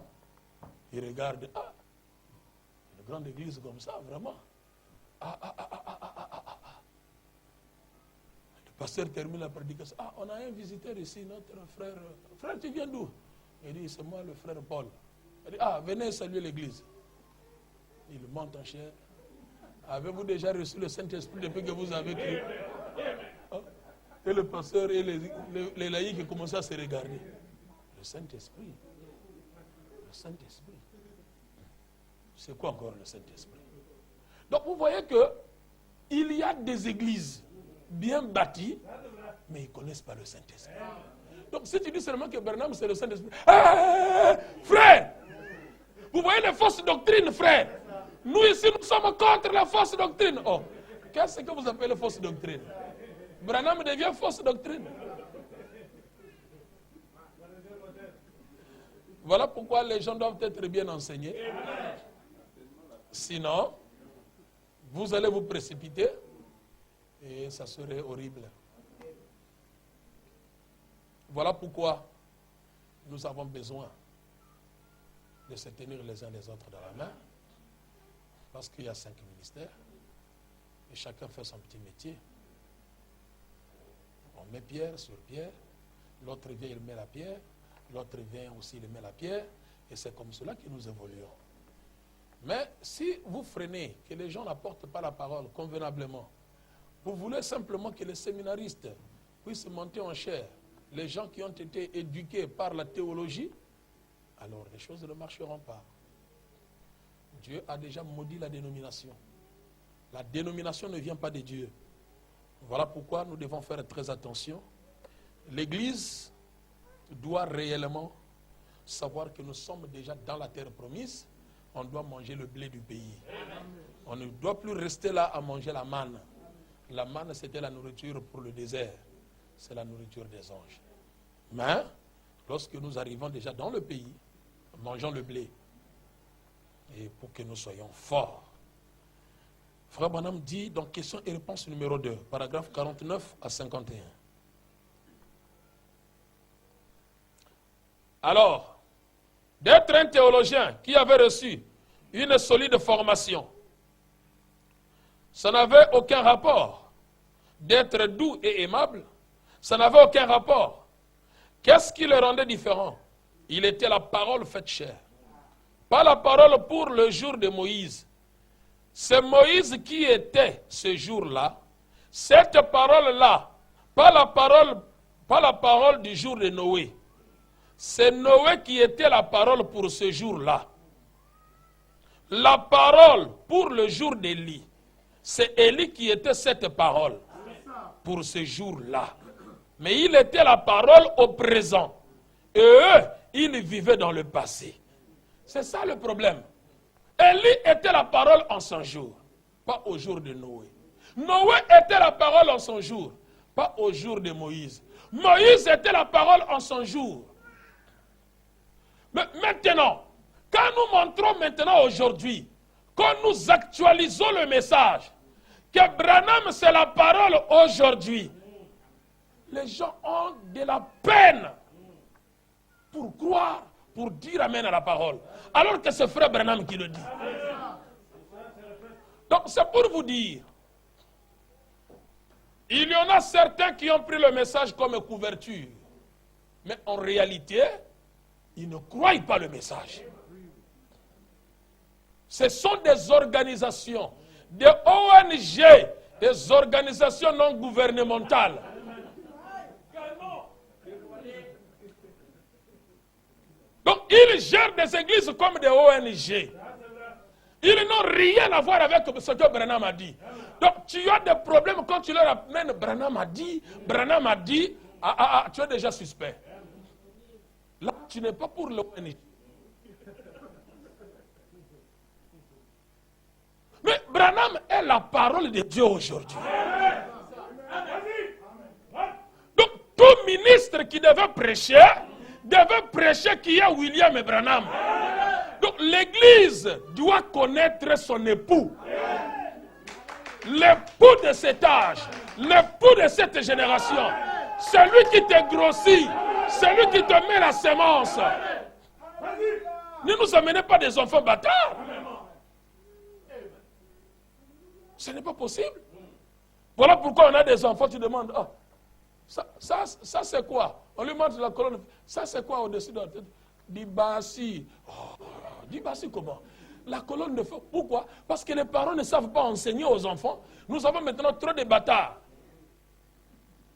il regarde, une grande église comme ça, vraiment. Le pasteur termine la prédication. On a un visiteur ici, notre frère. Frère, tu viens d'où? Il dit, c'est moi le frère Paul. Il dit, venez saluer l'église. Il monte en chair. Avez-vous déjà reçu le Saint-Esprit depuis que vous avez cru? Hein? Et le pasteur et les laïcs commencent à se regarder. Le Saint-Esprit. Le Saint-Esprit. C'est quoi encore le Saint-Esprit? Donc vous voyez que il y a des églises bien bâties, mais ils ne connaissent pas le Saint-Esprit. Donc si tu dis seulement que Branham c'est le Saint-Esprit, frère, vous voyez les fausses doctrines, frère. Nous ici, nous sommes contre la fausse doctrine. Oh, qu'est-ce que vous appelez fausse doctrine? Branham devient fausse doctrine. Voilà pourquoi les gens doivent être bien enseignés. Sinon, vous allez vous précipiter et ça serait horrible. Voilà pourquoi nous avons besoin de se tenir les uns les autres dans la main. Parce qu'il y a 5 ministères et chacun fait son petit métier. On met pierre sur pierre, l'autre vient, il met la pierre, l'autre vient aussi, il met la pierre, et c'est comme cela que nous évoluons. Mais si vous freinez, que les gens n'apportent pas la parole convenablement, vous voulez simplement que les séminaristes puissent monter en chair, les gens qui ont été éduqués par la théologie, alors les choses ne marcheront pas. Dieu a déjà maudit la dénomination. La dénomination ne vient pas de Dieu. Voilà pourquoi nous devons faire très attention. L'Église doit réellement savoir que nous sommes déjà dans la terre promise. On doit manger le blé du pays. On ne doit plus rester là à manger la manne. La manne, c'était la nourriture pour le désert. C'est la nourriture des anges. Mais, lorsque nous arrivons déjà dans le pays, mangeons le blé. Et pour que nous soyons forts. Frère Branham dit dans question et réponse numéro 2, paragraphe 49 à 51. Alors, d'être un théologien qui avait reçu une solide formation, ça n'avait aucun rapport. D'être doux et aimable, ça n'avait aucun rapport. Qu'est-ce qui le rendait différent? Il était la parole faite chair. Pas la parole pour le jour de Moïse. C'est Moïse qui était ce jour-là. Cette parole-là, pas la parole du jour de Noé. C'est Noé qui était la parole pour ce jour-là. La parole pour le jour d'Élie. C'est Élie qui était cette parole pour ce jour-là. Mais il était la parole au présent. Et eux, ils vivaient dans le passé. C'est ça le problème. Élie était la parole en son jour, pas au jour de Noé. Noé était la parole en son jour, pas au jour de Moïse. Moïse était la parole en son jour. Mais maintenant, quand nous montrons maintenant aujourd'hui, quand nous actualisons le message, que Branham c'est la parole aujourd'hui, les gens ont de la peine pour croire, pour dire amen à la parole. Alors que c'est frère Branham qui le dit. Donc c'est pour vous dire, il y en a certains qui ont pris le message comme couverture. Mais en réalité, ils ne croient pas le message. Ce sont des organisations, des ONG, des organisations non gouvernementales. Donc, ils gèrent des églises comme des ONG. Ils n'ont rien à voir avec ce que Branham a dit. Donc, tu as des problèmes quand tu leur amènes Branham a dit, tu es déjà suspect. Là, tu n'es pas pour l'ONG. Mais Branham est la parole de Dieu aujourd'hui. Donc, tout ministre qui devait prêcher qui est William Branham. Donc l'église doit connaître son époux. L'époux de cet âge, l'époux de cette génération, celui qui te grossit, celui qui te met la semence. Ne nous amenez pas des enfants bâtards. Ce n'est pas possible. Voilà pourquoi on a des enfants, tu demandes, ah, ça c'est quoi? On lui montre la colonne. Ça c'est quoi au-dessus de la tête? Dibassi. Oh, Dibassi comment? la colonne de feu. Pourquoi? Parce que les parents ne savent pas enseigner aux enfants. Nous avons maintenant trop de bâtards.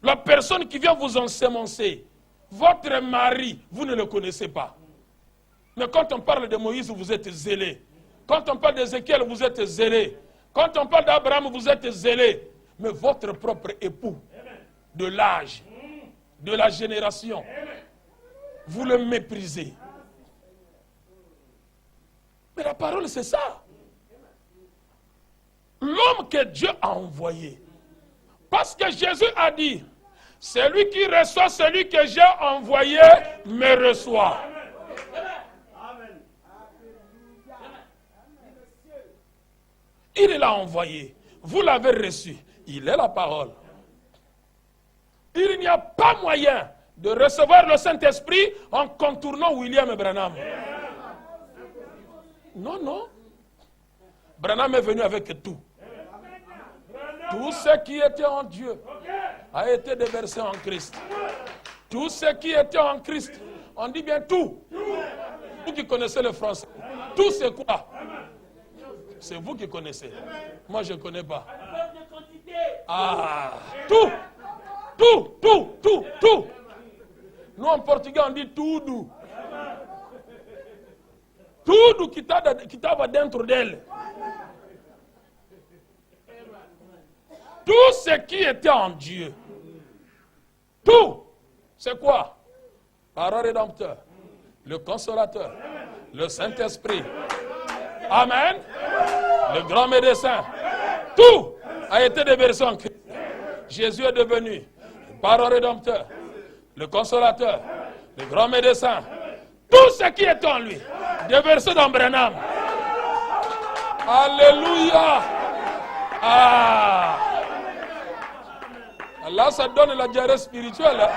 La personne qui vient vous ensemencer, votre mari, vous ne le connaissez pas. Mais quand on parle de Moïse, vous êtes zélé. Quand on parle d'Ézéchiel, vous êtes zélé. Quand on parle d'Abraham, vous êtes zélé. Mais votre propre époux, de l'âge, de la génération, vous le méprisez. Mais la parole, c'est ça. L'homme que Dieu a envoyé. Parce que Jésus a dit, celui qui reçoit celui que j'ai envoyé me reçoit. Il l'a envoyé. Vous l'avez reçu. Il est la parole. Il n'y a pas moyen de recevoir le Saint-Esprit en contournant William Branham. Non, non. Branham est venu avec tout. Tout ce qui était en Dieu a été déversé en Christ. Tout ce qui était en Christ, on dit bien tout. Vous qui connaissez le français, tout c'est quoi? C'est vous qui connaissez. Moi je ne connais pas. Ah, tout. Tout, tout, tout, tout. Nous en portugais on dit tudo. Tudo que estava dentro dele. Tout ce qui était en Dieu. Tout. C'est quoi? Parole rédempteur. Le consolateur. Le Saint-Esprit. Amen. Le grand médecin. Tout a été déversé en Christ. Jésus est devenu le parole rédempteur, le consolateur, le grand médecin. Tout ce qui est en lui, déversé dans Branham. Alléluia. Ah. Là, ça donne la diarrhée spirituelle.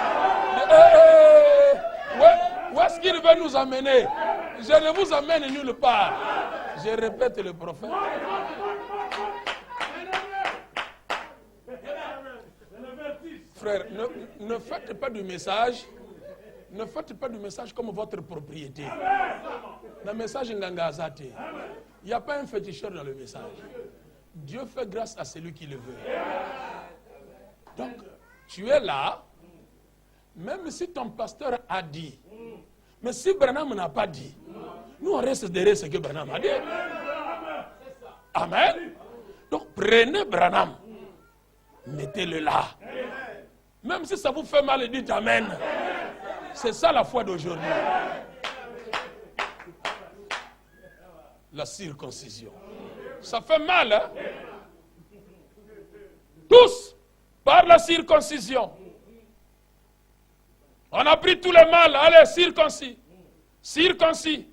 Où est-ce qu'il veut nous amener? Je ne vous amène nulle part. Je répète le prophète. Frère, ne faites pas du message. Ne faites pas du message comme votre propriété. Le message ngangazate. Il n'y a pas un féticheur dans le message. Dieu fait grâce à celui qui le veut. Donc, tu es là, même si ton pasteur a dit. Mais si Branham n'a pas dit, nous on reste derrière ce que Branham a dit. Amen. Donc, prenez Branham. Mettez-le là. Même si ça vous fait mal, dites Amen. C'est ça la foi d'aujourd'hui. La circoncision. Ça fait mal, hein? Tous, par la circoncision. On a pris tout le mal. Allez, circoncis. Circoncis.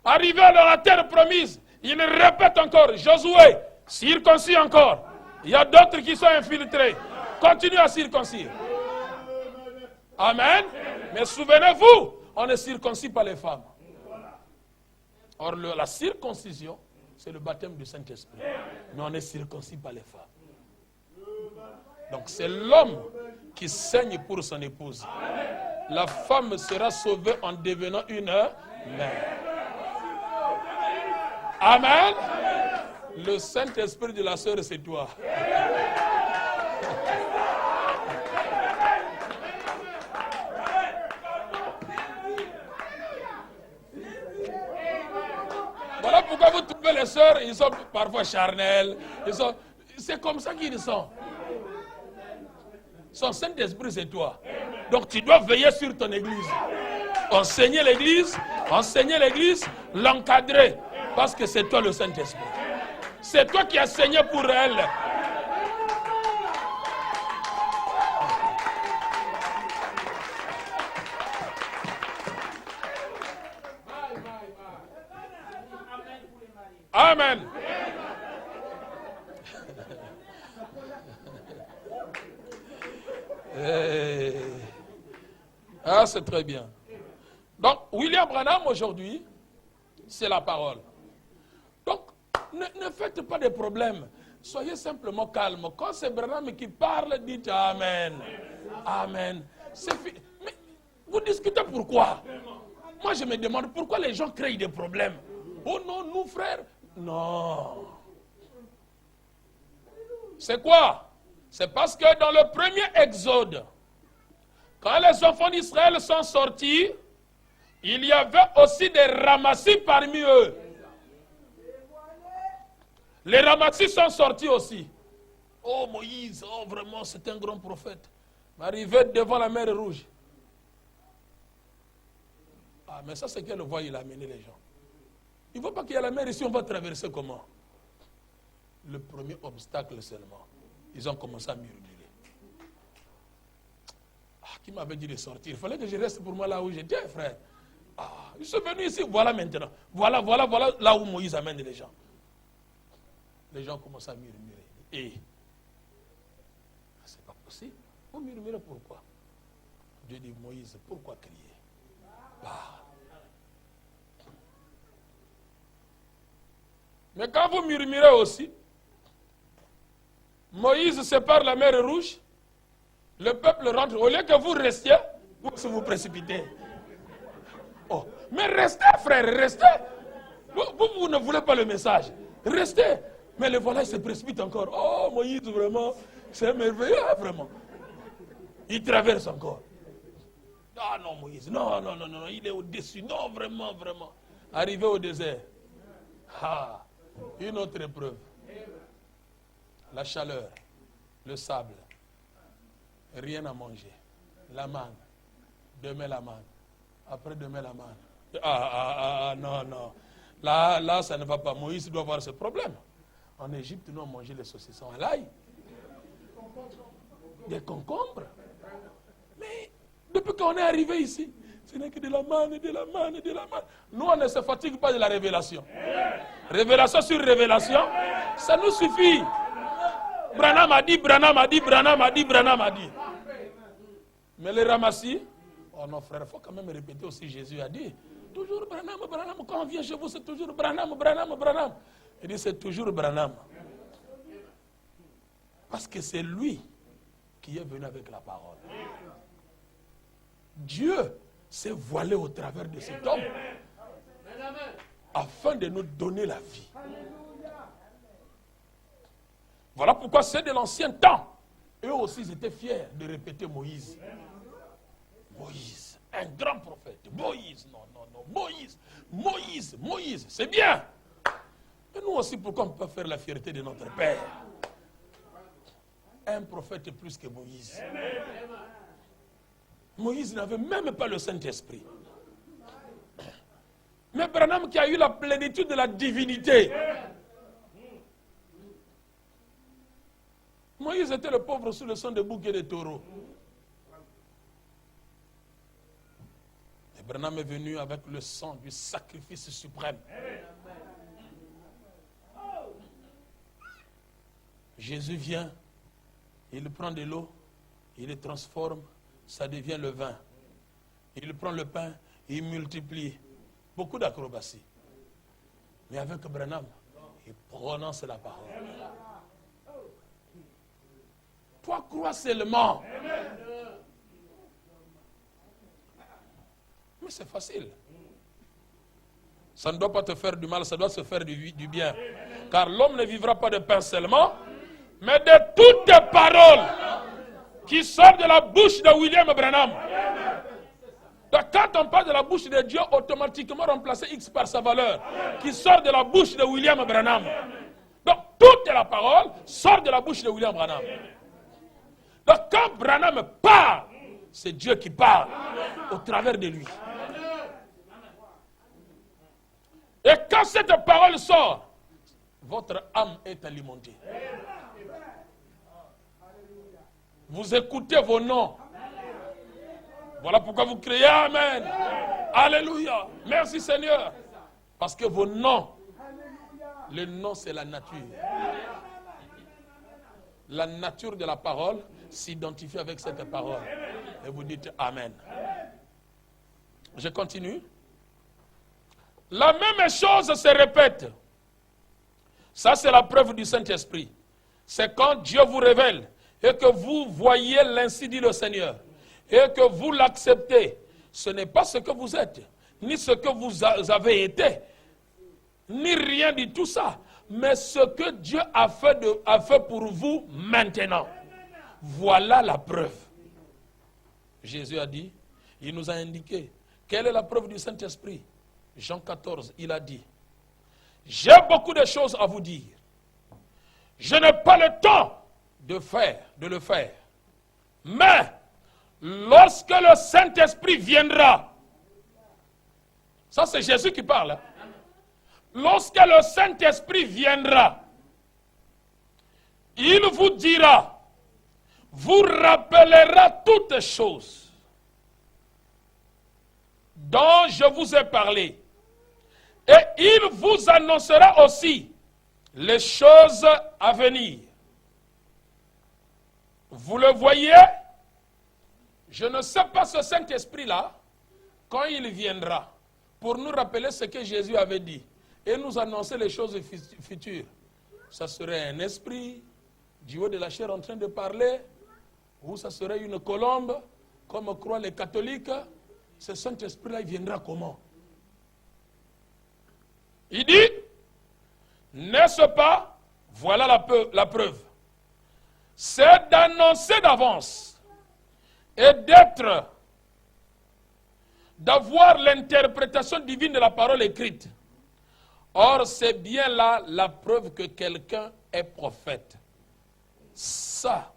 Arrivé dans la terre promise, il répète encore. Josué, circoncis encore. Il y a d'autres qui sont infiltrés. Continuez à circoncire. Amen. Mais souvenez-vous, on ne circoncis pas les femmes. Or, la circoncision, c'est le baptême du Saint-Esprit. Mais on ne circoncis pas les femmes. Donc, c'est l'homme qui saigne pour son épouse. La femme sera sauvée en devenant une mère. Amen. Le Saint-Esprit de la sœur, c'est toi. Voilà pourquoi vous trouvez les sœurs, ils sont parfois charnels. C'est comme ça qu'ils sont. Son Saint-Esprit, c'est toi. Donc tu dois veiller sur ton église. Enseigner l'église, l'encadrer. Parce que c'est toi le Saint-Esprit. C'est toi qui as saigné pour elle. Amen. Ah, c'est très bien. Donc, William Branham, aujourd'hui, c'est la parole. Donc, ne faites pas de problèmes. Soyez simplement calme. Quand c'est Branham qui parle, dites Amen. Amen. Mais vous discutez pourquoi? Moi, je me demande pourquoi les gens créent des problèmes. Oh non, nous, frères, Non. C'est quoi? C'est parce que dans le premier Exode, quand les enfants d'Israël sont sortis, il y avait aussi des ramassis parmi eux. Les ramassis sont sortis aussi. Oh Moïse, oh vraiment, c'est un grand prophète. Arrivé devant la mer Rouge. Ah, mais ça c'est quelle voie il a amené les gens. Il ne faut pas qu'il y ait la mer ici, on va traverser comment? Le premier obstacle seulement. Ils ont commencé à murmurer. Ah, qui m'avait dit de sortir? Il fallait que je reste pour moi là où j'étais, frère. Ah, je suis venu ici, voilà maintenant. Voilà là où Moïse amène les gens. Les gens commencent à murmurer. Et c'est pas possible. Vous murmurez pourquoi? Dieu dit, Moïse, pourquoi crier? Bah. Mais quand vous murmurez aussi, Moïse sépare la mer Rouge, le peuple rentre. Au lieu que vous restiez, vous précipitez. Oh, mais restez, frère, restez. Vous ne voulez pas le message. Restez. Mais le voilà, il se précipite encore. Oh, Moïse, vraiment, c'est merveilleux, vraiment. Il traverse encore. Ah non, Moïse, non, il est au-dessus. Non, vraiment. Arrivé au désert. Ah, une autre épreuve. La chaleur, le sable, rien à manger. La manne. Demain la manne. Après-demain la manne. Non. Là, ça ne va pas. Moïse doit avoir ce problème. En Égypte, nous, on mangeait les saucissons à l'ail. Des concombres. Mais depuis qu'on est arrivé ici, ce n'est que de la manne. Nous, on ne se fatigue pas de la révélation. Révélation sur révélation, ça nous suffit. Branham a dit. Mais les ramassis, oh non frère, il faut quand même répéter aussi, Jésus a dit, toujours Branham, quand on vient chez vous, c'est toujours Branham. Il dit, c'est toujours Branham. Parce que c'est lui qui est venu avec la parole. Dieu s'est voilé au travers de cet homme afin de nous donner la vie. Voilà pourquoi ceux de l'ancien temps, eux aussi ils étaient fiers de répéter Moïse. Moïse, un grand prophète. Moïse, non. Moïse, c'est bien. Mais nous aussi, pourquoi on ne peut pas faire la fierté de notre Père? Un prophète est plus que Moïse. Moïse n'avait même pas le Saint-Esprit. Mais Branham qui a eu la plénitude de la divinité. Moïse était le pauvre sous le sang de boucs et de taureaux. Et Branham est venu avec le sang du sacrifice suprême. Jésus vient, il prend de l'eau, il le transforme, ça devient le vin. Il prend le pain, il multiplie. Beaucoup d'acrobatie. Mais avec Branham, il prononce la parole. Toi, crois seulement. Mais c'est facile. Ça ne doit pas te faire du mal, ça doit se faire du bien. Car l'homme ne vivra pas de pain seulement, mais de toutes paroles qui sortent de la bouche de William Branham. Donc, quand on parle de la bouche de Dieu, automatiquement remplacer X par sa valeur, qui sort de la bouche de William Branham. Donc, toute la parole sort de la bouche de William Branham. Donc, quand Branham parle, c'est Dieu qui parle au travers de lui. Et quand cette parole sort, votre âme est alimentée. Vous écoutez vos noms. Voilà pourquoi vous criez Amen. Alléluia. Merci Seigneur. Parce que vos noms, le nom c'est la nature. La nature de la parole s'identifie avec cette parole. Et vous dites Amen. Je continue. La même chose se répète. Ça c'est la preuve du Saint-Esprit. C'est quand Dieu vous révèle et que vous voyez l'ainsi dit le Seigneur et que vous l'acceptez. Ce n'est pas ce que vous êtes, ni ce que vous avez été. ni rien de tout ça, mais ce que Dieu a fait pour vous maintenant. Voilà la preuve. Jésus a dit, il nous a indiqué, quelle est la preuve du Saint-Esprit? Jean 14, il a dit, j'ai beaucoup de choses à vous dire. Je n'ai pas le temps de le faire. Mais, lorsque le Saint-Esprit viendra, ça c'est Jésus qui parle. Hein? Lorsque le Saint-Esprit viendra, il vous dira, vous rappellera toutes choses dont je vous ai parlé. Et il vous annoncera aussi les choses à venir. Vous le voyez, je ne sais pas ce Saint-Esprit-là, quand il viendra, pour nous rappeler ce que Jésus avait dit, et nous annoncer les choses futures. Ça serait un esprit du haut de la chair en train de parler, ou ça serait une colombe, comme croient les catholiques. Ce Saint-Esprit-là, il viendra comment? Il dit, n'est-ce pas, voilà la preuve, c'est d'annoncer d'avance et d'avoir l'interprétation divine de la parole écrite. Or, c'est bien là la preuve que quelqu'un est prophète. Ça,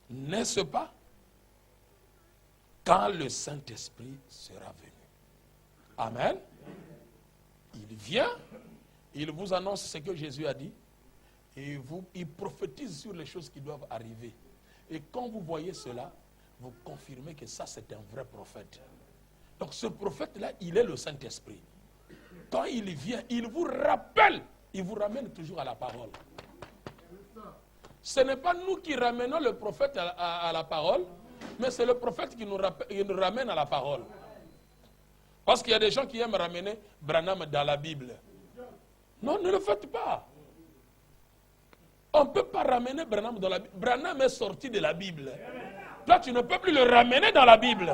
n'est-ce pas, quand le Saint-Esprit sera venu. Amen. Il vient, il vous annonce ce que Jésus a dit, et il prophétise sur les choses qui doivent arriver. Et quand vous voyez cela, vous confirmez que ça c'est un vrai prophète. Donc ce prophète-là, il est le Saint-Esprit. Quand il vient, il vous rappelle, il vous ramène toujours à la parole. Ce n'est pas nous qui ramenons le prophète à la parole, mais c'est le prophète qui nous ramène à la parole. Parce qu'il y a des gens qui aiment ramener Branham dans la Bible. Non, ne le faites pas. On ne peut pas ramener Branham dans la Bible. Branham est sorti de la Bible. Toi, tu ne peux plus le ramener dans la Bible.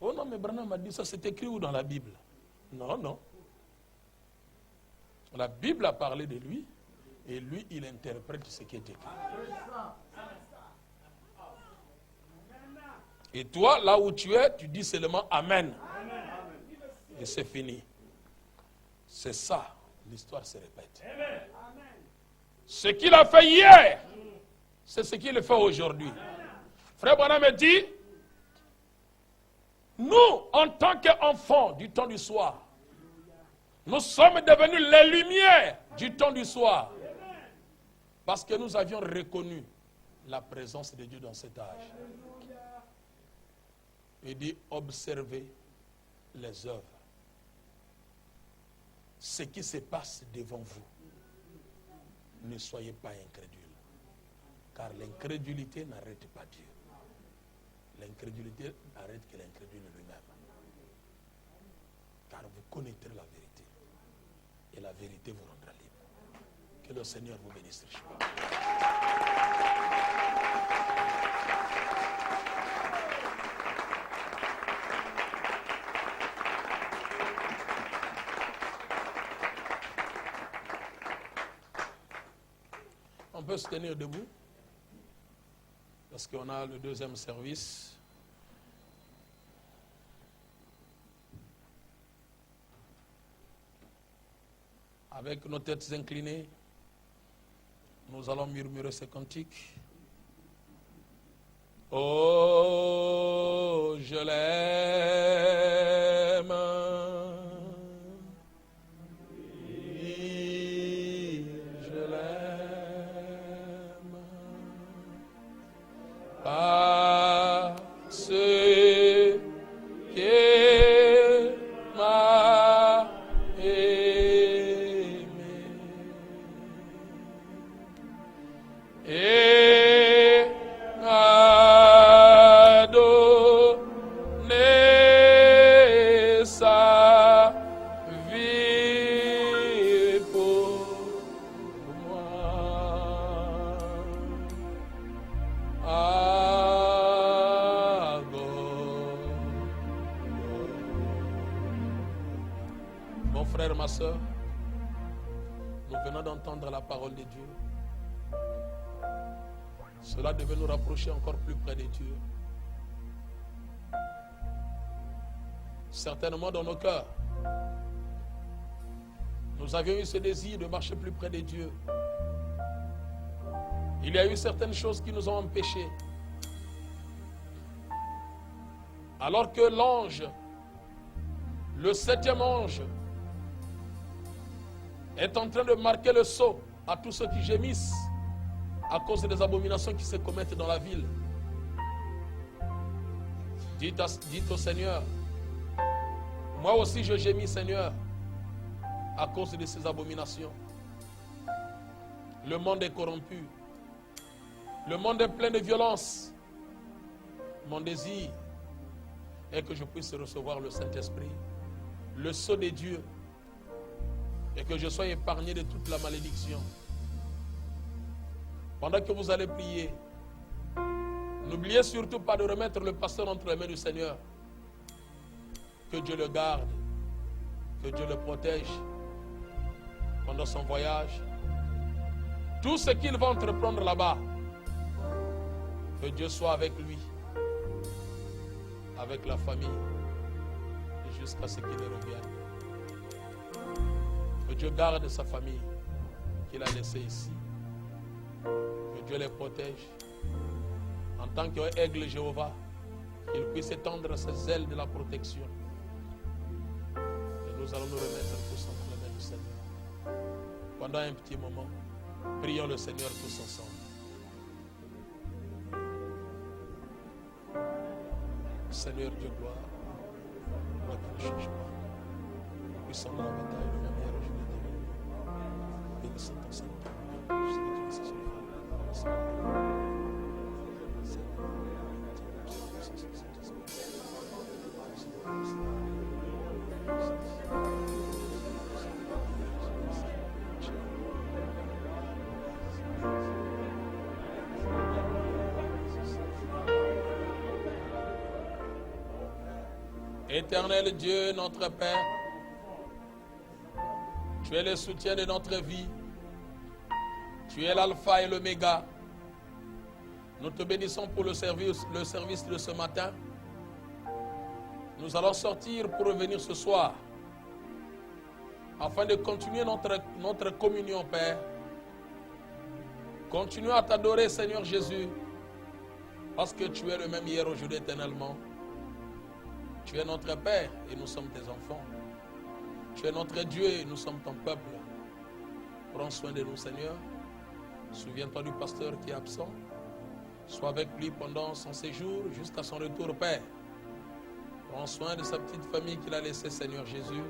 Oh non, mais Branham a dit ça, c'est écrit où dans la Bible? Non, non. La Bible a parlé de lui, et lui, il interprète ce qui est écrit. Et toi, là où tu es, tu dis seulement Amen. Et c'est fini. C'est ça, l'histoire se répète. Ce qu'il a fait hier, c'est ce qu'il fait aujourd'hui. Frère Branham me dit, nous, en tant qu'enfants du temps du soir, nous sommes devenus les lumières du temps du soir. Parce que nous avions reconnu la présence de Dieu dans cet âge. Il dit, observez les œuvres. Ce qui se passe devant vous. Ne soyez pas incrédules. Car l'incrédulité n'arrête pas Dieu. L'incrédulité n'arrête que l'incrédule lui-même. Car vous connaîtrez la vérité. Et la vérité vous rendra libre. Que le Seigneur vous bénisse richement. On peut se tenir debout parce qu'on a le deuxième service. Avec nos têtes inclinées, nous allons murmurer ces cantiques. Oh, je l'aime. Parce qu'il m'a aimé et m'a donné sa vie pour moi. ma soeur, nous venons d'entendre la parole de Dieu. Cela devait nous rapprocher encore plus près de Dieu. Certainement dans nos cœurs, nous avions eu ce désir de marcher plus près de Dieu. Il y a eu certaines choses qui nous ont empêchés. Alors que l'ange, le 7e ange, est en train de marquer le sceau à tous ceux qui gémissent à cause des abominations qui se commettent dans la ville. Dites au Seigneur, moi aussi je gémis, Seigneur, à cause de ces abominations. Le monde est corrompu. Le monde est plein de violence. Mon désir est que je puisse recevoir le Saint-Esprit, le sceau de Dieu, et que je sois épargné de toute la malédiction. Pendant que vous allez prier, n'oubliez surtout pas de remettre le pasteur entre les mains du Seigneur. Que Dieu le garde, que Dieu le protège pendant son voyage. Tout ce qu'il va entreprendre là-bas, que Dieu soit avec lui, avec la famille, jusqu'à ce qu'il revienne. Que Dieu garde sa famille qu'il a laissée ici. Que Dieu les protège. En tant qu'aigle Jéhovah, qu'il puisse étendre ses ailes de la protection. Et nous allons nous remettre tous entre les mains du Seigneur. Pendant un petit moment, prions le Seigneur tous ensemble. Seigneur Dieu gloire, toi qui ne changes pas, puissant dans la bataille de la manière où je l'ai donné. Bénissons ton Seigneur. Je sais que tu es sur le Éternel Dieu, notre Père, tu es le soutien de notre vie. Tu es l'alpha et l'oméga. Nous te bénissons pour le service de ce matin. Nous allons sortir pour revenir ce soir afin de continuer notre communion, Père. Continuons à t'adorer, Seigneur Jésus, parce que tu es le même hier, aujourd'hui, éternellement. Tu es notre Père et nous sommes tes enfants. Tu es notre Dieu et nous sommes ton peuple. Prends soin de nous, Seigneur. Souviens-toi du pasteur qui est absent. Sois avec lui pendant son séjour jusqu'à son retour, Père. Prends soin de sa petite famille qu'il a laissée, Seigneur Jésus.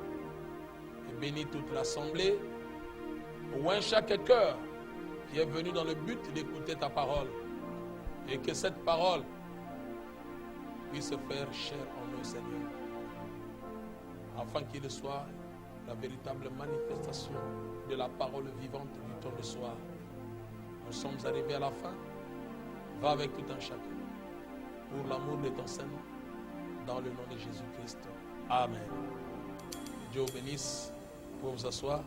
Et bénis toute l'assemblée. Ouvre chaque cœur qui est venu dans le but d'écouter ta parole. Et que cette parole puisse se faire chair en nous, Seigneur. Afin qu'il soit la véritable manifestation de la parole vivante du temps de soir. Nous sommes arrivés à la fin. Va avec tout un chacun. Pour l'amour de ton Seigneur. Dans le nom de Jésus-Christ. Amen. Dieu vous bénisse. Pour vous asseoir.